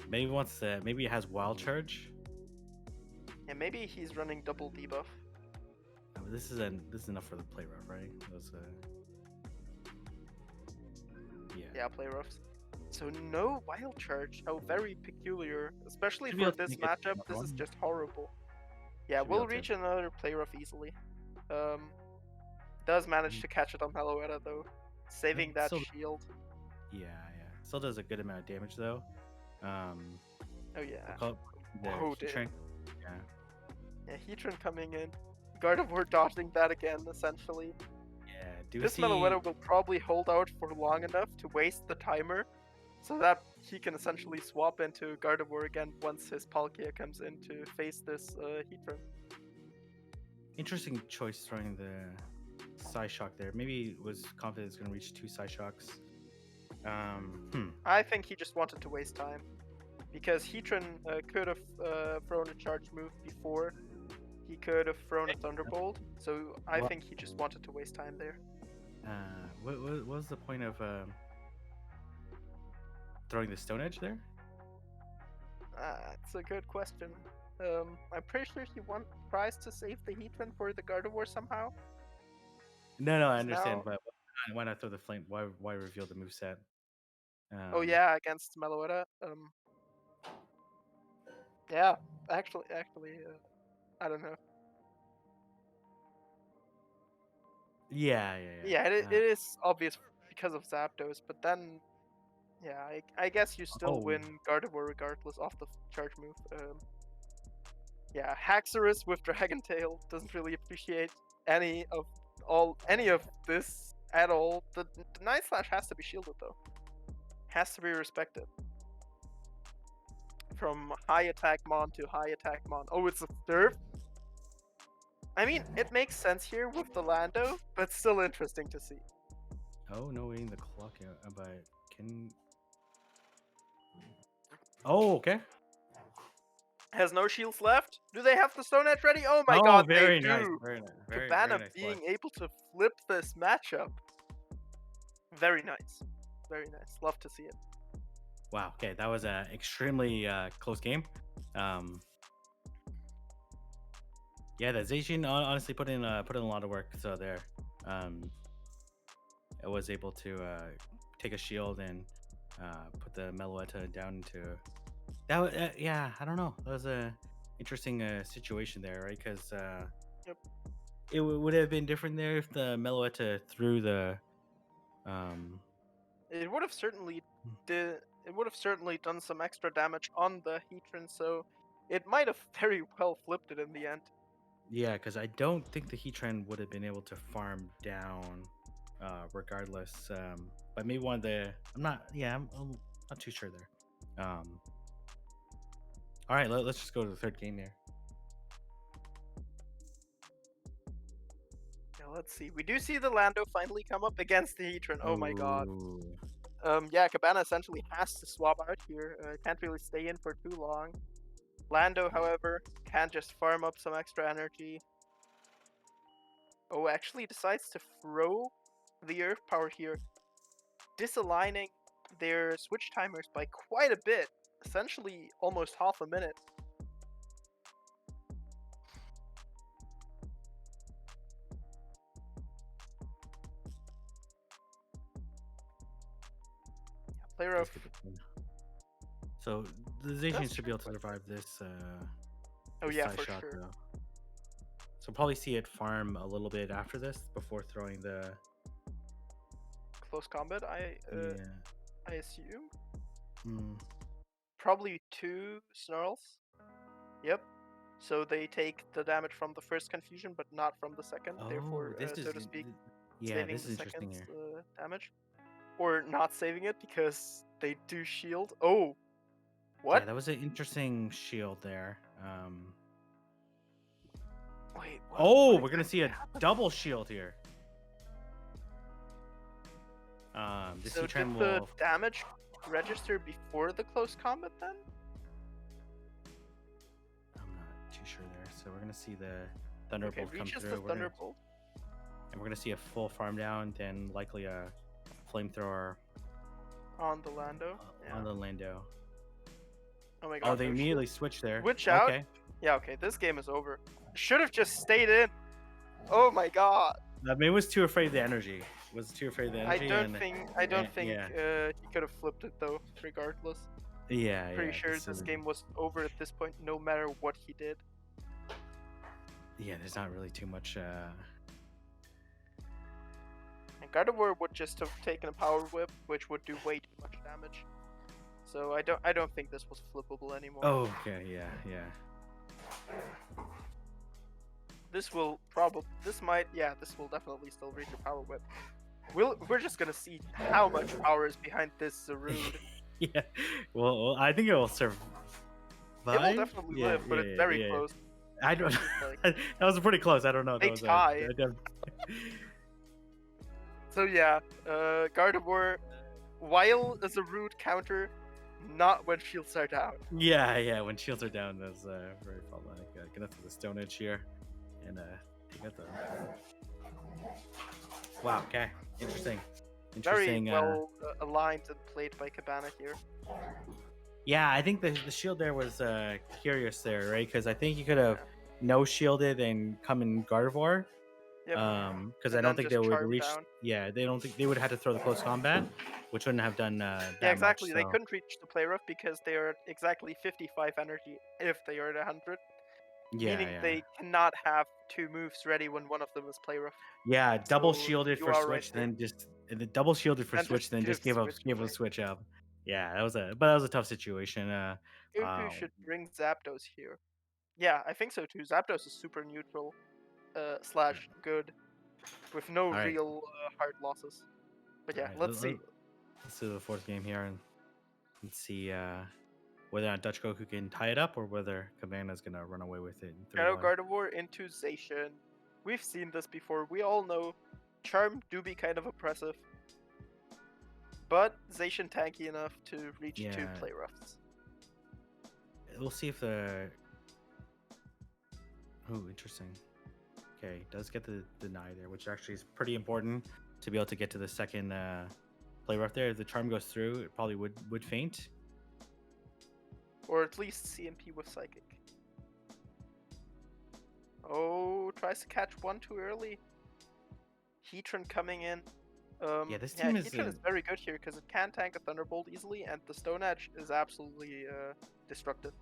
Maybe maybe it has wild charge. And maybe he's running double debuff. I mean, this is enough for the play rough, right? Those, Yeah, play roughs. So no wild charge. How very peculiar. Especially Should be for able to this make it matchup, another this is one. just horrible. Yeah, Should be we'll able to- reach another play rough easily. Does manage to catch it on Meloetta though, saving that Still, shield. yeah. Still does a good amount of damage though. Oh yeah. We'll call it the Whoa, Heatran. Yeah. Yeah, Heatran coming in. Gardevoir dodging that again, essentially. Yeah. Do we This see? Meloetta will probably hold out for long enough to waste the timer, so that he can essentially swap into Gardevoir again once his Palkia comes in to face this Heatran. Interesting choice throwing the Psyshock there. Maybe was confident it's going to reach 2 Psyshocks. I think he just wanted to waste time, because Heatran could have thrown a charge move before. He could have thrown a Thunderbolt, so I think he just wanted to waste time there. What was the point of throwing the Stone Edge there? That's a good question. I'm pretty sure he tries to save the Heatran for the Gardevoir somehow. No, I understand, Now, but why not throw the flame? Why reveal the moveset? oh yeah, against Meloetta. Yeah, actually, I don't know. Yeah. Yeah, it is obvious because of Zapdos, but then, yeah, I guess you still win Gardevoir regardless of the charge move. Yeah, Haxorus with Dragon Tail doesn't really appreciate any of this at all. The Night Slash has to be shielded though. Has to be respected. From high attack Mon to high attack Mon. Oh, it's a Surf? I mean, it makes sense here with the Lando, but still interesting to see. Oh, no, waiting the clock out, but can... Oh, okay. Has no shields left? Do they have the Stone Edge ready? Oh my god, very they nice, do! very nice. Cabana Nice being play. able to flip this matchup. Very nice. Very nice. Love to see it. Wow, okay, that was an extremely close game. Yeah, the Zacian honestly put in a lot of work. So there, I was able to take a shield and put the Meloetta down into that. Yeah, I don't know. That was a interesting situation there, right? Because Yep. it would have been different there if the Meloetta threw the. It would have certainly done some extra damage on the Heatran, so it might have very well flipped it in the end. Yeah, because I don't think the Heatran would have been able to farm down, regardless. But maybe one of the. I'm not. Yeah, I'm not too sure there. All right, let's just go to the third game here. Yeah, let's see. We do see the Lando finally come up against the Heatran. Oh my god. Ooh. Yeah, Cabana essentially has to swap out here. Can't really stay in for too long. Lando, however, can just farm up some extra energy. Oh, actually decides to throw the Earth Power here, disaligning their switch timers by quite a bit, essentially almost half a minute. Player of So the Zacian That's should be able to survive this. oh this yeah, side for shot, sure. though. So probably see it farm a little bit after this before throwing the. Close combat, I Yeah. assume. Mm. probably 2 snarls. Yep. So they take the damage from the first confusion, but not from the second. Oh, Therefore, this so is to speak, yeah, saving this the is interesting second's here. damage, or not saving it because they do shield. Oh, Yeah, what? that was an interesting shield there. Wait, Oh, what we're gonna see exactly a happened? double shield here. This So did Heatran the will. damage register before the close combat then? I'm not too sure there. So we're gonna see the Okay, Thunderbolt come reaches the through. thunderbolt We're gonna see a full farm down, then likely a flamethrower on the Lando. on Yeah. the Lando. Oh my Oh, god, they no immediately shield. switched there. Switch out. Okay, Yeah, okay, this game is over. Should have just stayed in. Oh my god. Maybe was too afraid of the energy. Was too afraid of the I energy, don't think I don't think yeah, he could have flipped it though, regardless. Pretty yeah. sure this game was over at this point, no matter what he did. Yeah, there's not really too much. And Gardevoir would just have taken a power whip, which would do way too much damage. So I don't think this was flippable anymore. Oh, okay, yeah. This will definitely still reach a power whip. We're just gonna see how much power is behind this Zarude. Yeah. Well, I think it will survive. It will definitely live, but it's very yeah. close. I don't. Like, that was pretty close. I don't know. they That was tie. So yeah, Gardevoir, while as a rude counter, not when shields are down. yeah. When shields are down, that's very problematic. Get up to the Stone Edge here, and take out the. Wow. Okay. Interesting. Very well aligned and played by Cabana here. Yeah, I think the shield there was curious there, right? Because I think you could have no shielded and come in Gardevoir. Yep. Because I don't think they would reach. Down. Yeah, they don't think they would have had to throw the close combat, which wouldn't have done that yeah, exactly. much. They So. couldn't reach the play rough because they are at exactly 55 energy if they are at 100. Yeah, Meaning they cannot have 2 moves ready when one of them is play rough. Yeah, double So shielded for switch, right then just the double shielded for and switch, then just gave a switch up. Yeah, that was a tough situation. Goku should bring Zapdos here. Yeah, I think so too. Zapdos is super neutral, slash good, with no All right. real hard losses. But yeah, All let's see. Let's do the fourth game here and see whether or not Dutch Goku can tie it up or whether Cabana's gonna run away with it. Shadow Gardevoir into Zacian. We've seen this before. We all know Charm do be kind of oppressive, but Zacian tanky enough to reach 2 play roughs. We'll see if the. Oh, interesting. Okay, does get the deny there, which actually is pretty important to be able to get to the second play rough there. If the charm goes through, it probably would faint. Or at least CMP with Psychic. Oh, tries to catch one too early. Heatran coming in. This team is very good here because it can tank a Thunderbolt easily, and the Stone Edge is absolutely destructive.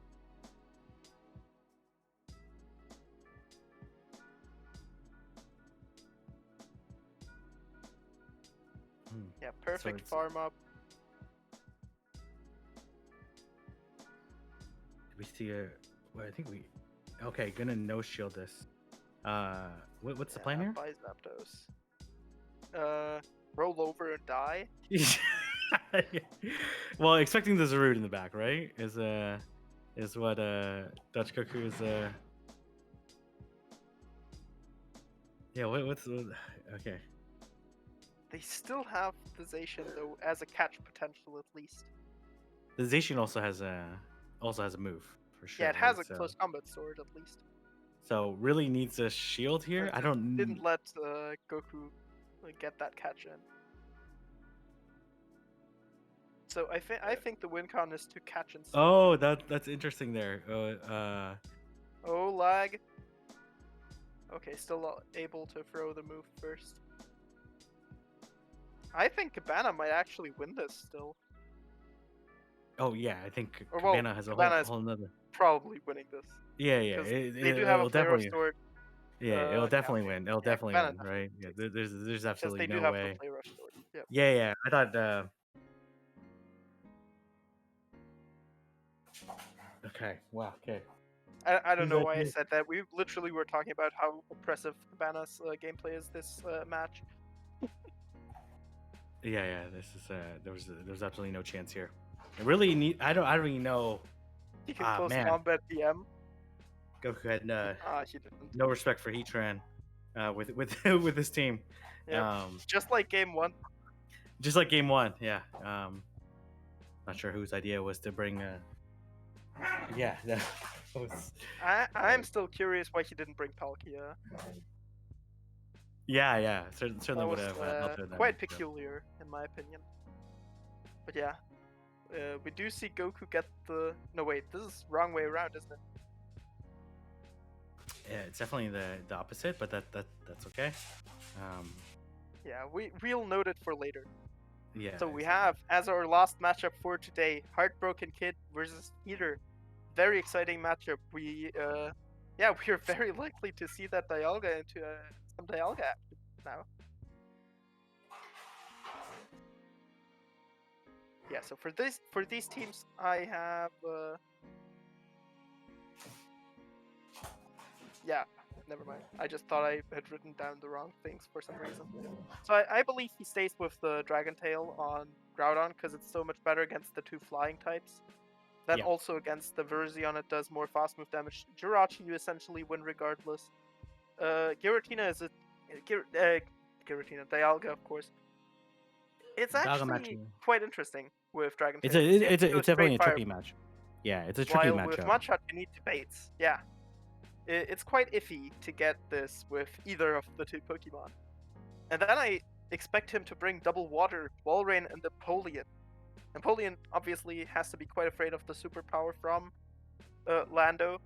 Yeah, perfect farm up. We see a. Well, I think we. Okay, gonna no shield this. What's the plan here? Buy Zapdos. Roll over and die. Well, expecting the Zarude in the back, right? Is what Dutch Goku is Yeah, what's okay. They still have the Zacian though as a catch potential at least. The Zacian also has a move for sure. Yeah, it has a close combat sword at least. So really needs a shield here. I don't. Didn't let Goku get that catch in. So I think the win con is to catch and. Oh, that's interesting there. Oh, lag. Okay, still able to throw the move first. I think Cabana might actually win this still. Oh yeah, I think Cabana has a whole another. Probably winning this. Yeah, they do have a player sword. Yeah, it'll definitely win. It'll definitely win, right? Yeah, there's absolutely no way. Yep. Yeah, I thought. Okay. Wow. Okay. I don't Whose know why I idea? said that. We literally were talking about how oppressive Cabana's gameplay is this match. Yeah. This is there was absolutely no chance here. I really need. I don't even know. He can close Man. combat DM. Goku had He didn't. no respect for Heatran with with this team. Yep. Just like game 1. Just like game 1. Yeah. Not sure whose idea was to bring. Yeah. That was. I'm still curious why he didn't bring Palkia. Yeah. Certainly That would was have helped with that quite matchup. peculiar, in my opinion. But yeah, we do see Goku get the. No wait, this is wrong way around, isn't it? Yeah, it's definitely the opposite, but that's okay. Yeah, we'll note it for later. Yeah. So we have, as our last matchup for today, Heartbroken Kid versus Heater. Very exciting matchup. We are very likely to see that Dialga into some Dialga action now. Yeah, so for these teams, I have yeah, never mind. I just thought I had written down the wrong things for some reason. So I believe he stays with the Dragon Tail on Groudon because it's so much better against the 2 flying types. Then also against the Virizion, it does more fast move damage. Jirachi, you essentially win regardless. Giratina is a Giratina, Dialga, of course. It's actually quite interesting with Dragon Tail. It's definitely a tricky match. Yeah, it's a tricky While matchup. with Mudshot, you need debates. Yeah. It's quite iffy to get this with either of the 2 Pokemon. And then I expect him to bring Double Water, Walrein, and Empoleon. Empoleon obviously has to be quite afraid of the superpower from Lando,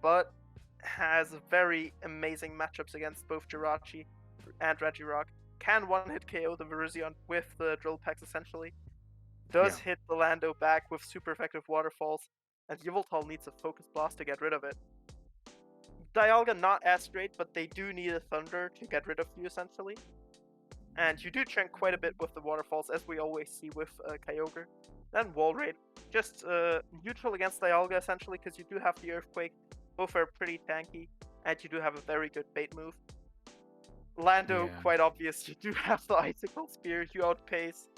but has very amazing matchups against both Jirachi and Regirock. Can one-hit KO the Virizion with the Drill Packs essentially. Does hit the Lando back with super effective waterfalls, and Yveltal needs a Focus Blast to get rid of it. Dialga not as great, but they do need a Thunder to get rid of you essentially. And you do chunk quite a bit with the waterfalls, as we always see with Kyogre. Then Walrein, just neutral against Dialga essentially, because you do have the Earthquake. Both are pretty tanky, and you do have a very good bait move. Lando, quite obvious, you do have the Icicle Spear, you outpace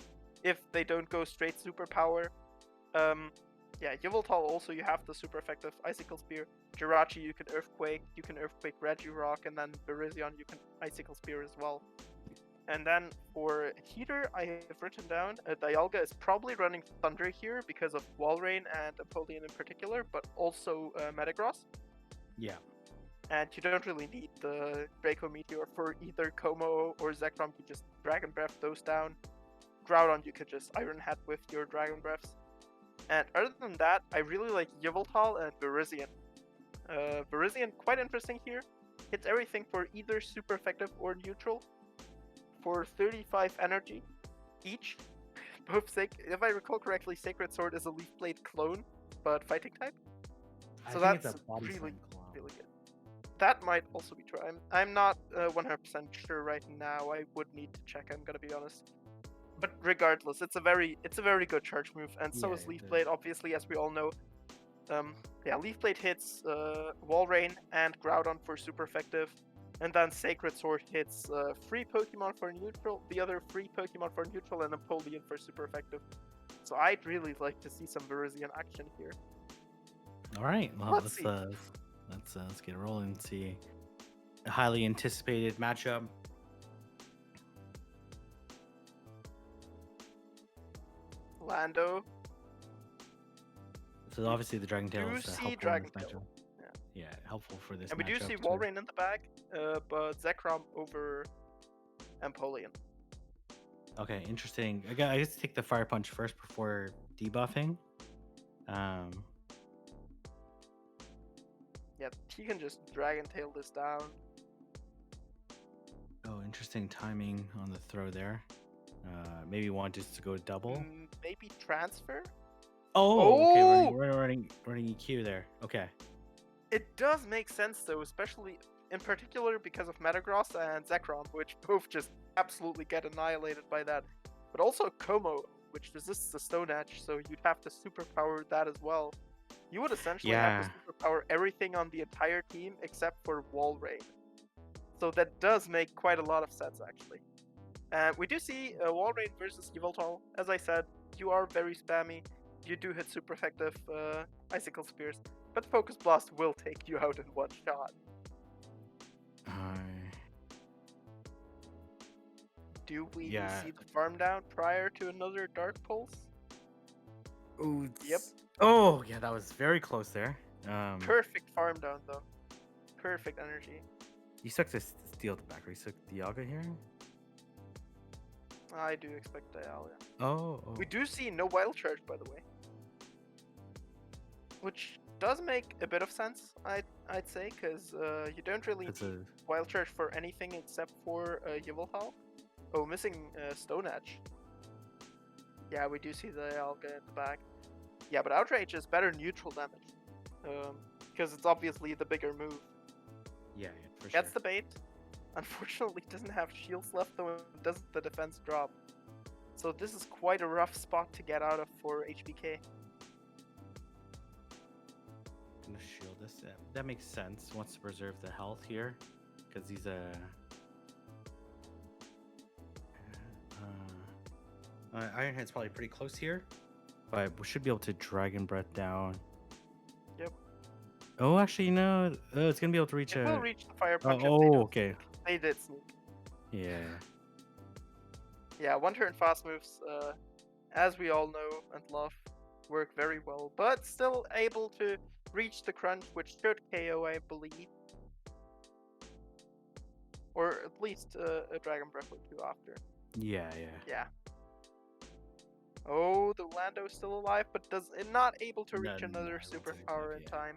if they don't go straight superpower. Yeah, Yveltal also, you have the super effective Icicle Spear. Jirachi, you can Earthquake Regirock, and then Virizion, you can Icicle Spear as well. And then for Heater, I have written down Dialga is probably running Thunder here because of Walrein and Empoleon in particular, but also Metagross. Yeah. And you don't really need the Draco Meteor for either Como or Zekrom. You just Dragon Breath those down. Groudon, you could just Iron Head with your Dragon Breaths. And other than that, I really like Yveltal and Virizion. Virizion, quite interesting here. Hits everything for either super effective or neutral. For 35 energy each. Both if I recall correctly, Sacred Sword is a Leaf Blade clone, but fighting type. So that's really good. That might also be true. I'm not 100% sure right now. I would need to check. I'm gonna be honest. But regardless, it's a very good charge move, and so is Leaf Blade. Obviously, as we all know. Leaf Blade hits Walrein and Groudon for super effective. And then Sacred Sword hits 3 Pokemon for neutral, the other 3 Pokemon for neutral, and Empoleon for super effective. So I'd really like to see some Virizion action here. All right, well let's get rolling and see a highly anticipated matchup. Lando. So obviously the Dragon Tail is helpful Dragon in this Tail. Yeah, helpful for this. And we do see Walrein in the back, but Zekrom over Empoleon. Okay, interesting. I guess take the Fire Punch first before debuffing. Yeah, he can just Dragon Tail this down. Oh, interesting timing on the throw there. Maybe want just to go double. Maybe transfer. Oh, okay. We're running EQ there. Okay. It does make sense though, especially in particular because of Metagross and Zekrom, which both just absolutely get annihilated by that. But also Como, which resists the Stone Edge, so you'd have to superpower that as well. You would essentially have to Yeah. superpower everything on the entire team except for wall raid. So that does make quite a lot of sense, actually. We do see wall raid versus Yveltal. As I said, you are very spammy. You do hit super effective icicle spears, but focus blast will take you out in one shot. Do we Yeah. see the farm down prior to another dark pulse? Ooh, Yep. oh, yeah, that was very close there. Perfect farm down though. Perfect energy. You suck to steal the back. You suck Dialga here. I do expect Dialga. Oh. We do see no wild charge, by the way, which does make a bit of sense. I'd say because you don't really It's need a wild charge for anything except for Yveltal. Oh, missing Stone Edge. Yeah, we do see the Dialga in the back. Yeah, but Outrage is better neutral damage because it's obviously the bigger move. yeah, for sure. Gets the bait. Unfortunately, doesn't have shields left though, and doesn't the defense drop. So this is quite a rough spot to get out of for HBK. Gonna shield this. That makes sense. Wants to preserve the health here, because he's a. Ironhead's probably pretty close here, but we should be able to Dragon Breath down. Yep. Oh, actually, no. It's gonna be able to reach It a. will reach the fire punch if they Oh, don't okay. sneak. They did sneak. Yeah. Yeah, one turn fast moves, as we all know and love, work very well, but still able to reach the crunch, which should KO, I believe. Or at least a Dragon Breath or two after. Yeah. Yeah. Oh, the Lando is still alive, but not able to reach another superpower in time.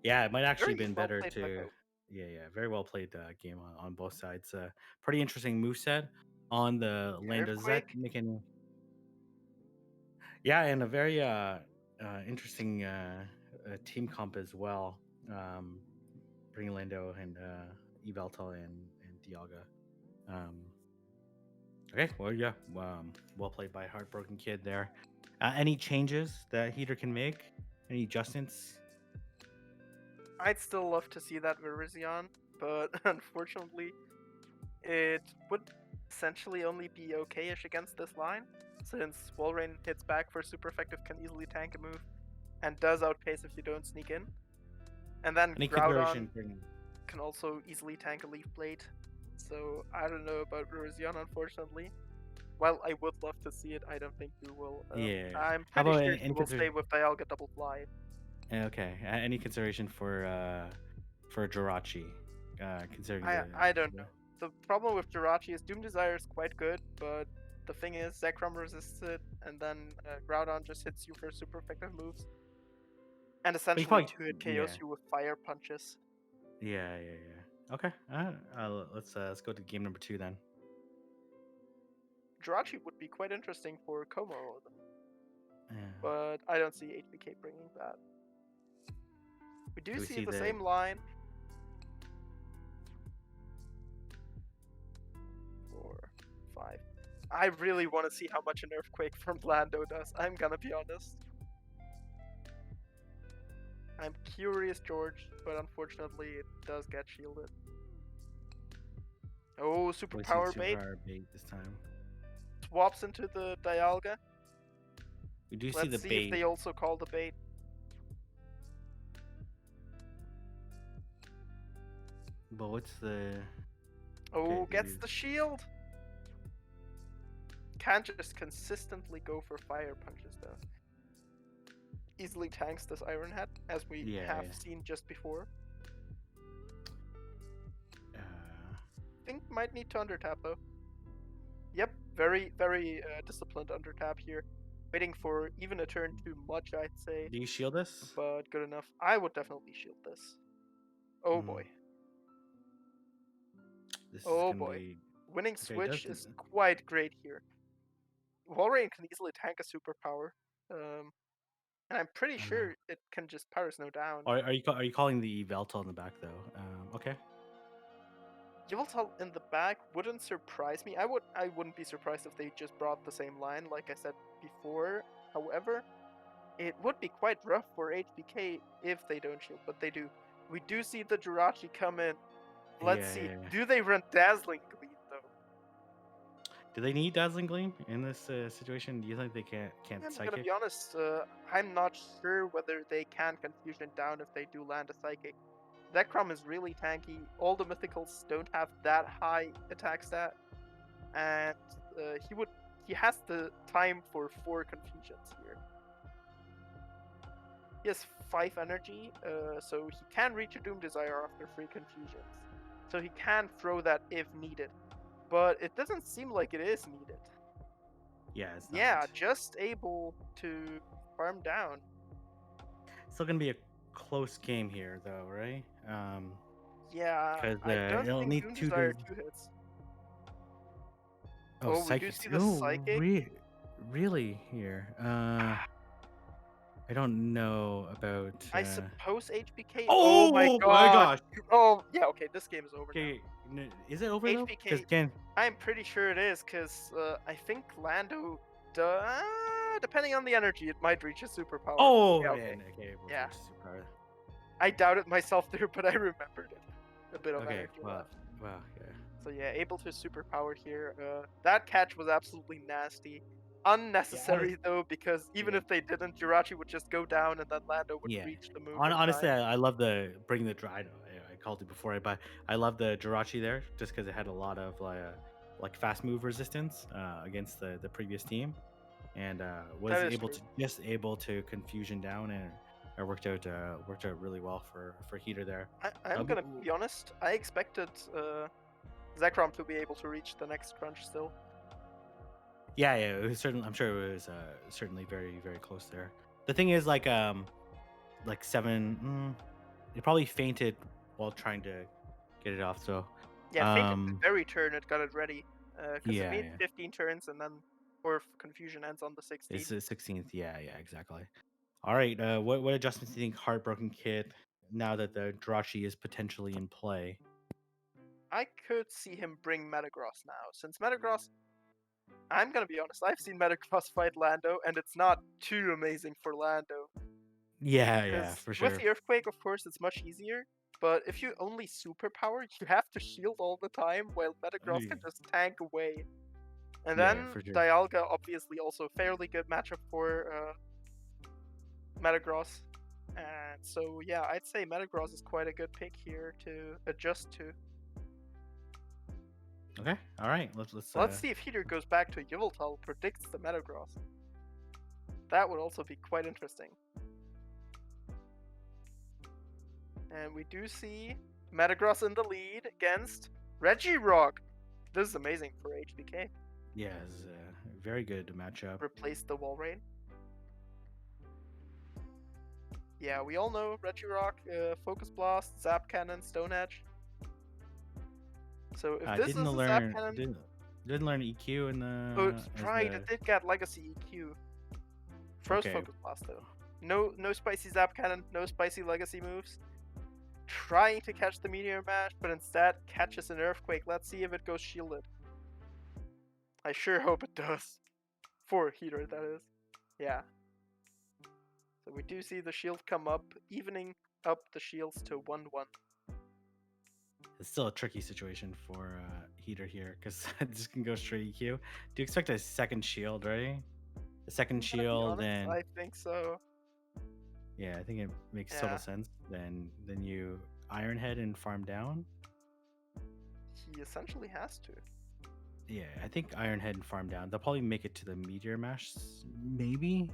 Yeah, it might actually Very been well better played, to. Bucko. Yeah, very well played game on both sides. Pretty interesting moveset on the Lando. Does that Earthquake. make any? Yeah, and a very interesting team comp as well. Bringing Lando and Eveltal and Dialga. Okay, well, yeah, well played by Heartbroken Kid there. Any changes that Heater can make? Any adjustments? I'd still love to see that Virizion, but unfortunately, it would essentially only be okay-ish against this line, since Walrein hits back for super effective, can easily tank a move, and does outpace if you don't sneak in. And then Any Groudon consideration? can also easily tank a Leaf Blade. So I don't know about Virizion, unfortunately. While I would love to see it, I don't think we will. Yeah. I'm How pretty about sure any he will stay with Dialga Double Fly. Okay. Any consideration for Jirachi? Considering I don't know. The problem with Jirachi is Doom Desire is quite good, but the thing is, Zekrom resists it, and then Groudon just hits you for super effective moves. And essentially probably, 2-hit KOs you with fire punches. Yeah. Okay. Let's go to game number 2 then. Jirachi would be quite interesting for Como, Yeah. but I don't see HBK bringing that. We do see the same line. 4, 5. I really want to see how much an Earthquake from Lando does, I'm gonna be honest. I'm curious, George, but unfortunately it does get shielded. Oh, superpower bait. Bait this time. Swaps into the Dialga. We do see Let's the see bait. if they also call the bait. But what's the... Oh, gets the shield! Can't just consistently go for fire punches though. Easily tanks this Iron Head, as we have seen just before. Think might need to undertap though. Yep, very disciplined undertap here. Waiting for even a turn too much, I'd say. Do you shield this? But good enough. I would definitely shield this. Oh boy. This oh boy. Winning switch is quite great here. Walrein can easily tank a superpower. And I'm pretty sure it can just Power Snow down. Are you calling the Yveltal in the back though? Okay. Yveltal in the back wouldn't surprise me. I wouldn't be surprised if they just brought the same line, like I said before. However, It would be quite rough for HBK if they don't shield, but they do. We do see the Jirachi come in. Let's Yeah, see. yeah, yeah. Do they run Dazzling Gleam though? Do they need Dazzling Gleam in this situation? Do you think they can't I'm gonna Psychic? be honest. I'm not sure whether they can Confusion down if they do land a Psychic. Zekrom is really tanky. All the mythicals don't have that high attack stat, and he has the time for 4 confusions here. He has 5 energy, so he can reach a Doom Desire after 3 confusions. So he can throw that if needed, but it doesn't seem like it is needed. Yeah, it's Yeah, not. just able to farm down. Still gonna be a close game here, though, right? Yeah, Because I don't it'll think need Doom two Desire to. 2 hits. Oh, Oh, we do Psychic. see the Oh, Psychic. really? Here. I don't know about. I suppose HBK. Oh my Oh my god. gosh. Oh, yeah, okay, this game is over now. Okay, is it over though? Because HBK, again, I'm pretty sure it is, because I think Lando, depending on the energy, it might reach a superpower. oh Yeah, okay. man, okay, we'll Yeah. reach superpower. I doubted myself there, but I remembered it. A bit of Okay, energy well, left. wow, yeah. So yeah, able to superpower here. That catch was absolutely nasty. Yeah, Unnecessary though, because even yeah. if they didn't, Jirachi would just go down and then Lando would Yeah. reach the move in Honestly, time. I love the bring the I know I called it before, but I love the Jirachi there just because it had a lot of like fast move resistance against the previous team, and was That is able true. to able to confusion down, and it worked out really well for Heater there. I'm gonna be honest. I expected Zekrom to be able to reach the next crunch still. Yeah, yeah, it was certainly. I'm sure it was certainly very close there. The thing is, like seven. It probably fainted while trying to get it off. So, Yeah, fainted the very turn it got it ready. Because it yeah, made yeah. 15 turns and then confusion ends on the 16th. It's the 16th. Yeah, yeah, exactly. All right. What adjustments do you think Heartbroken Kid now that the Jirachi is potentially in play? I could see him bring Metagross now, since Metagross, I'm gonna be honest, I've seen Metagross fight Lando, and it's not too amazing for Lando. Yeah, yeah, Because for with sure. the Earthquake, of course, it's much easier, but if you only superpower, you have to shield all the time, while Metagross Yeah, can just tank away. And yeah, then for sure. Dialga, obviously, also fairly good matchup for Metagross. And so, yeah, I'd say Metagross is quite a good pick here to adjust to. Okay. All right. Let's see if Heater goes back to Yveltal, predicts the Metagross. That would also be quite interesting. And we do see Metagross in the lead against Regirock. This is amazing for HBK. Yeah, it's a very good matchup. Replace the Walrein. Yeah, we all know Regirock, Focus Blast, Zap Cannon, Stone Edge. So if this is a Zap Cannon, Didn't learn EQ in the. oh, right, it did get Legacy EQ. First Okay. Focus Blast though. No spicy Zap Cannon, no spicy Legacy moves. Trying to catch the Meteor Mash, but instead catches an Earthquake. Let's see if it goes shielded. I sure hope it does. For Heater, that is. Yeah. So we do see the shield come up, evening up the shields to 1-1. It's still a tricky situation for Heater here because this can go straight EQ. Do you expect a second shield, right? A second shield, Honest, and I think so. yeah, I think it makes Yeah. total sense. Then you Iron Head and farm down. He essentially has to. Yeah, I think Iron Head and farm down. They'll probably make it to the Meteor Mash, maybe.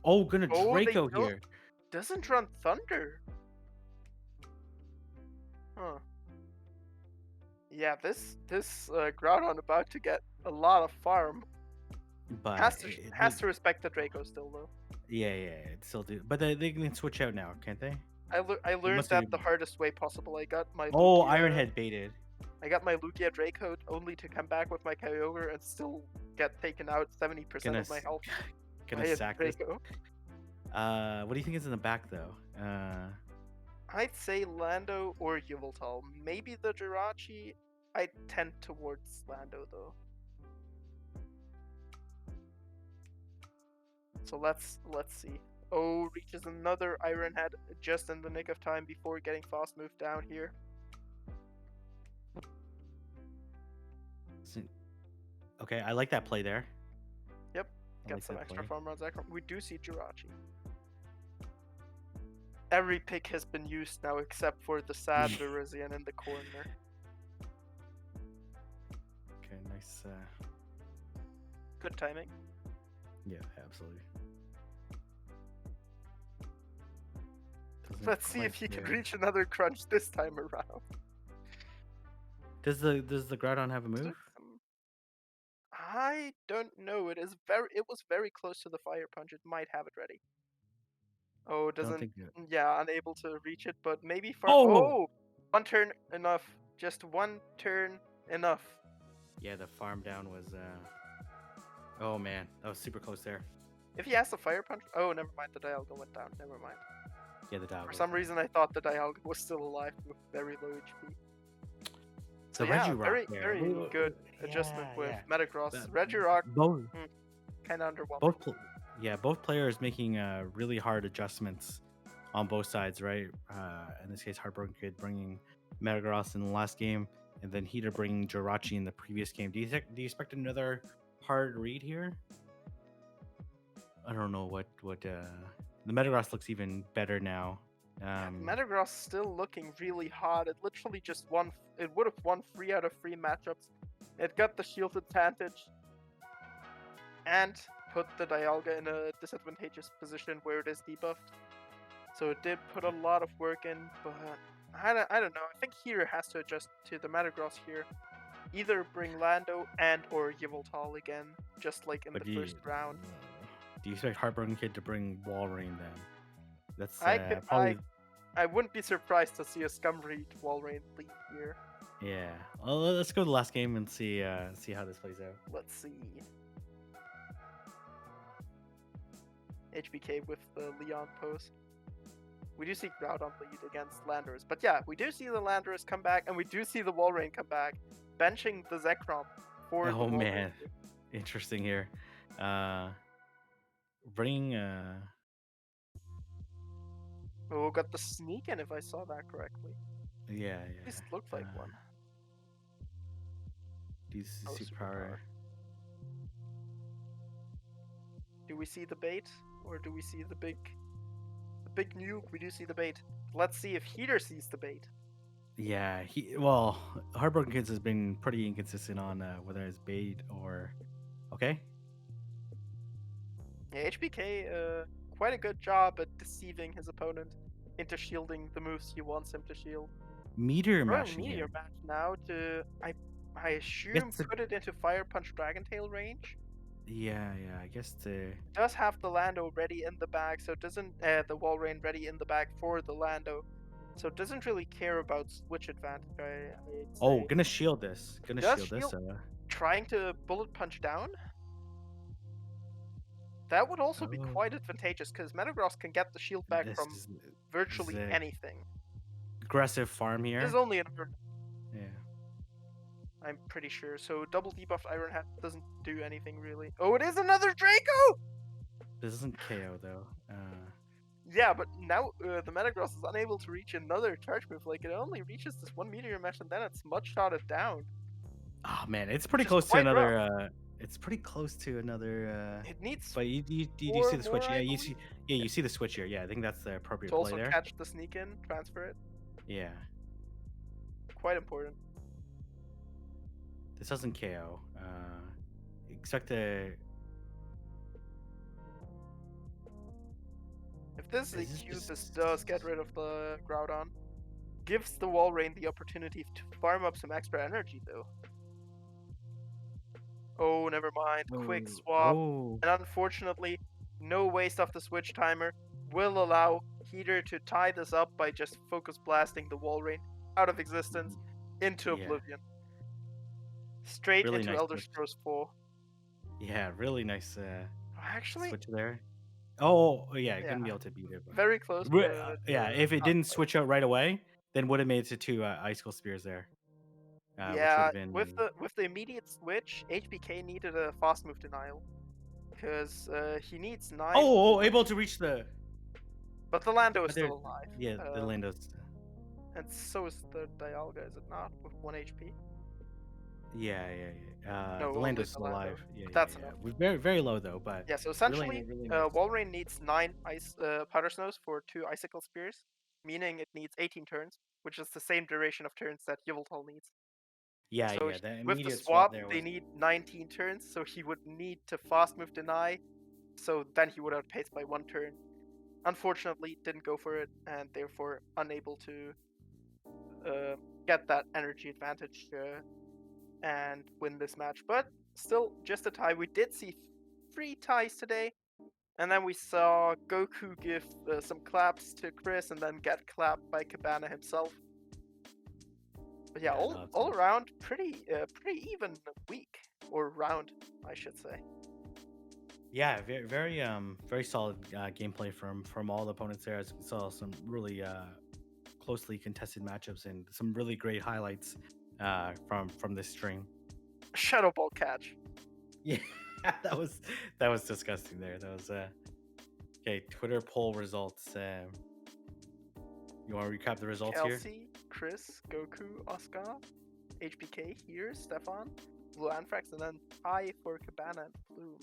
Oh, gonna Draco here. Doesn't run Thunder. Huh. Yeah, this Groudon about to get a lot of farm. But has to respect the Draco still though. Yeah, it still do. But they can switch out now, can't they? I learned that the hardest way possible. I got my Lugia, Iron Head baited. I got my Lugia Draco only to come back with my Kyogre and still get taken out 70% of my health. Gonna sack Draco. What do you think is in the back though? I'd say Lando or Yveltal. Maybe the Jirachi. I tend towards Lando though. So let's see. Oh, reaches another Iron Head just in the nick of time before getting fast moved down here. Okay, I like that play there. Yep, I get like some that extra play. farm runs. We do see Jirachi. Every pick has been used now except for the sad Virizion in the corner. Okay, nice. Good timing. Yeah, absolutely. Doesn't Let's see if quite he can there. reach another crunch this time around. Does the Groudon have a move? I don't know. It was very close to the fire punch. It might have it ready. Oh, Don't doesn't. think it. Yeah, unable to reach it, but maybe for. Oh! Oh! One turn enough. Just one turn enough. Yeah, the farm down was. Oh man, that was super close there. If he has the fire punch. Oh, never mind. The Dialga went down. Never mind. Yeah, the dog. For some reason, I thought the Dialga was still alive with very low HP. So The yeah, Regirock very there. good adjustment Yeah, with yeah. Metagross. Regirock, Both, kind of underwhelming. both players making really hard adjustments on both sides, right? In this case, Heartbroken Kid bringing Metagross in the last game, and then Heater bringing Jirachi in the previous game. Do you expect another hard read here? I don't know what the Metagross looks even better now. Metagross still looking really hot. It literally just won. It would have won 3 out of 3 matchups. It got the shield advantage and put the Dialga in a disadvantageous position where it is debuffed. So it did put a lot of work in, but I don't know. I think Heater has to adjust to the Metagross here. Either bring Lando and or Yveltal again, just like in the first round. Do you expect Heartbroken Kid to bring Walrein then? That's probably. I wouldn't be surprised to see a Scumreed Walrein lead here. Yeah. Well, let's go to the last game and see how this plays out. Let's see. HBK with the Leon post. We do see Groudon lead against Landorus. But yeah, we do see the Landorus come back, and we do see the Walrein come back, benching the Zekrom for the Walrein. Man. Interesting here. Bringing... Oh, got the sneak in if I saw that correctly. Yeah. This looked like one. These superpower. Do we see the bait, or do we see the big nuke? We do see the bait. Let's see if Heater sees the bait. Yeah, Heartbroken Kids has been pretty inconsistent on whether it's bait or okay. Yeah, HBK quite a good job at deceiving his opponent into shielding the moves he wants him to shield. Meteor Mash now to I assume put it into Fire Punch Dragon Tail range. Yeah, I guess it does have the Lando ready in the bag, so it doesn't the Walrein ready in the bag for the Lando. So it doesn't really care about switch advantage. Gonna shield this. Trying to bullet punch down. That would also be quite advantageous because Metagross can get the shield back from virtually anything. Aggressive farm here. There's only another. Yeah. I'm pretty sure. So double debuff Iron Hat doesn't do anything really. Oh, it is another Draco! This isn't KO though. Yeah, but now the Metagross is unable to reach another charge move. Like, it only reaches this one Meteor Mesh and then it's much shotted down. Oh man, it's pretty close to another. It's pretty close to another. It needs. But you see the switch? You see the switch here. Yeah, I think that's the appropriate play there. To also catch the sneak in, transfer it. Yeah. Quite important. This doesn't KO. Expect the. If this is a Q, this does get rid of the Groudon. Gives the Walrein the opportunity to farm up some extra energy, though. Oh, never mind. Quick swap. And unfortunately, no waste of the switch timer will allow Heater to tie this up by just focus blasting the Walrein out of existence into oblivion. Straight really into Elder Scrolls 4. Yeah, really nice actually switch there. Oh, yeah, gonna be able to beat it. But... Very close. Yeah, if it didn't switch out right away, then would have made it to 2 Icicle Spears there. Yeah, been... with the immediate switch, HBK needed a fast move denial. because he needs 9. Oh, able to reach the. But the Lando is But there, still alive. yeah, the Lando's. And so is the Dialga, is it not? With 1 HP? Yeah. No, The only Lando's the still Lando. alive. Yeah. But that's enough. We're very low though, but Yeah, so really, essentially, really nice. Walrein needs 9 Powder Snows for 2 Icicle Spears, meaning it needs 18 turns, which is the same duration of turns that Yveltal needs. Yeah, So The with the immediate swap swap, there they was. need 19 turns, so he would need to fast move deny, so then he would outpace by 1 turn. Unfortunately, didn't go for it, and therefore unable to get that energy advantage and win this match. But still, just a tie. We did see 3 ties today, and then we saw Goku give some claps to Chris and then get clapped by Cabana himself. But yeah, Yeah, no, all around pretty even week, or round, I should say. yeah, very solid gameplay from all the opponents there. As we saw some really closely contested matchups and some really great highlights from this stream. Shadow Ball catch. Yeah, that was disgusting. There, that was okay. Twitter poll results. You want to recap the results here? Kelsey, Chris, Goku, Oscar, HBK here, Stefan, Blue Anthrax, and then tie for Cabana and Plume.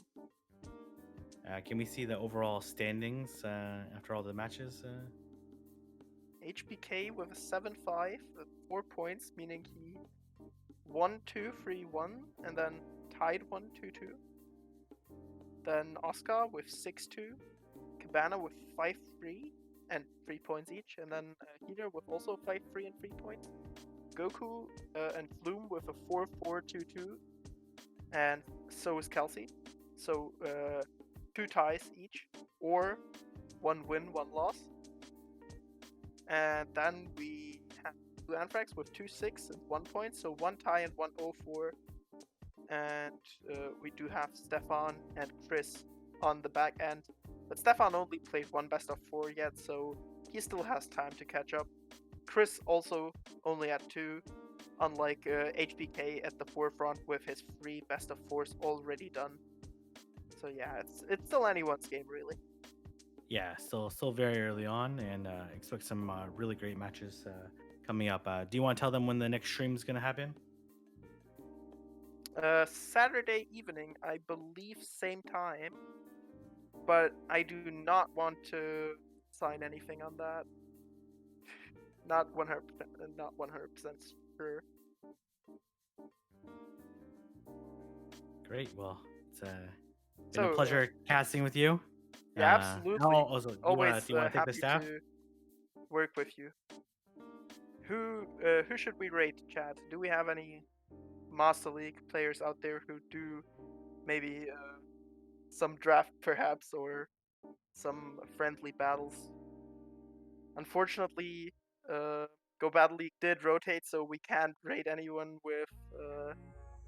Can we see the overall standings after all the matches? HBK with a 7-5 with 4 points, meaning he won 2, 3, 1, and then tied 1, 2, 2. Then Oscar with 6-2, Cabana with 5-3 and 3 points each, and then Heater with also 5-3 and 3 points. Goku and Flume with a 4-4-2-2, and so is Kelsey. So 2 ties each, or 1 win, 1 loss. And then we have Blue Anthrax with 2-6 and 1 point, so 1 tie and 1-0-4. And we do have Stefan and Chris on the back end. But Stefan only played 1 best of 4 yet, so he still has time to catch up. Chris also only at 2, unlike HBK at the forefront with his 3 best of 4s already done. So yeah, it's still anyone's game, really. Yeah, still very early on, and expect some really great matches coming up. Do you want to tell them when the next stream is going to happen? Saturday evening, I believe, same time. But I do not want to sign anything on that. Not 100%, not 100% sure. Great. Well, it's been a pleasure casting with you. Yeah, absolutely. Also, Always do you want to take the happy staff? to work with you. Who should we rate, Chad? Do we have any Master League players out there who do maybe some draft perhaps, or some friendly battles? Unfortunately, Go Battle League did rotate, so we can't rate anyone with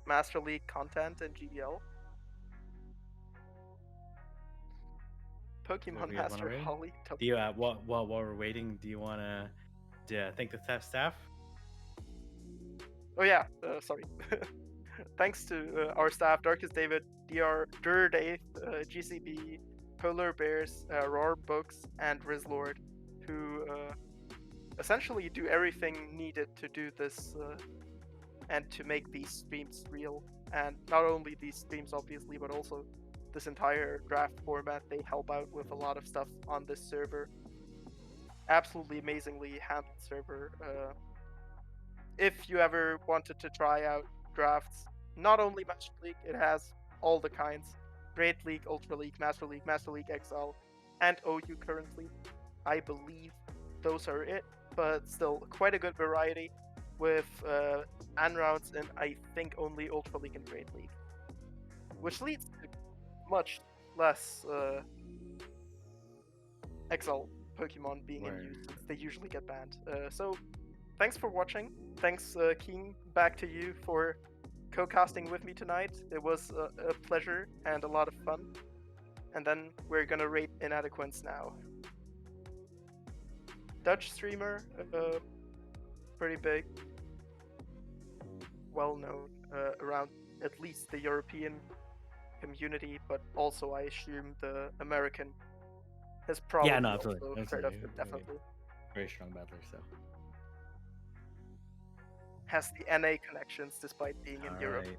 Master League content in GBL. Pokemon Master Holly. Do you while we're waiting, do you want to thank the staff? Oh yeah, sorry. Thanks to our staff: Darkest David, Dur Dave, GCB, Polar Bears, Roar Books, and Rizlord, who essentially do everything needed to do this and to make these streams real. And not only these streams, obviously, but also this entire draft format. They help out with a lot of stuff on this server. Absolutely amazingly handled server. If you ever wanted to try out drafts, not only Master League, it has all the kinds: Great League, Ultra League, Master League, Master League XL, and OU currently. I believe those are it, but still quite a good variety with N rounds and I think only Ultra League and Great League, which leads to much less XL Pokemon being in use, since they usually get banned. So thanks for watching. Thanks, King, back to you for co-casting with me tonight. It was a pleasure and a lot of fun. And then we're gonna rate Inadequance now. Dutch streamer, pretty big, well known around at least the European community, but also I assume the American has Yeah, no, probably absolutely. also That's heard a of him. very, Definitely very strong battler. So, has the NA connections despite being in all Europe. right.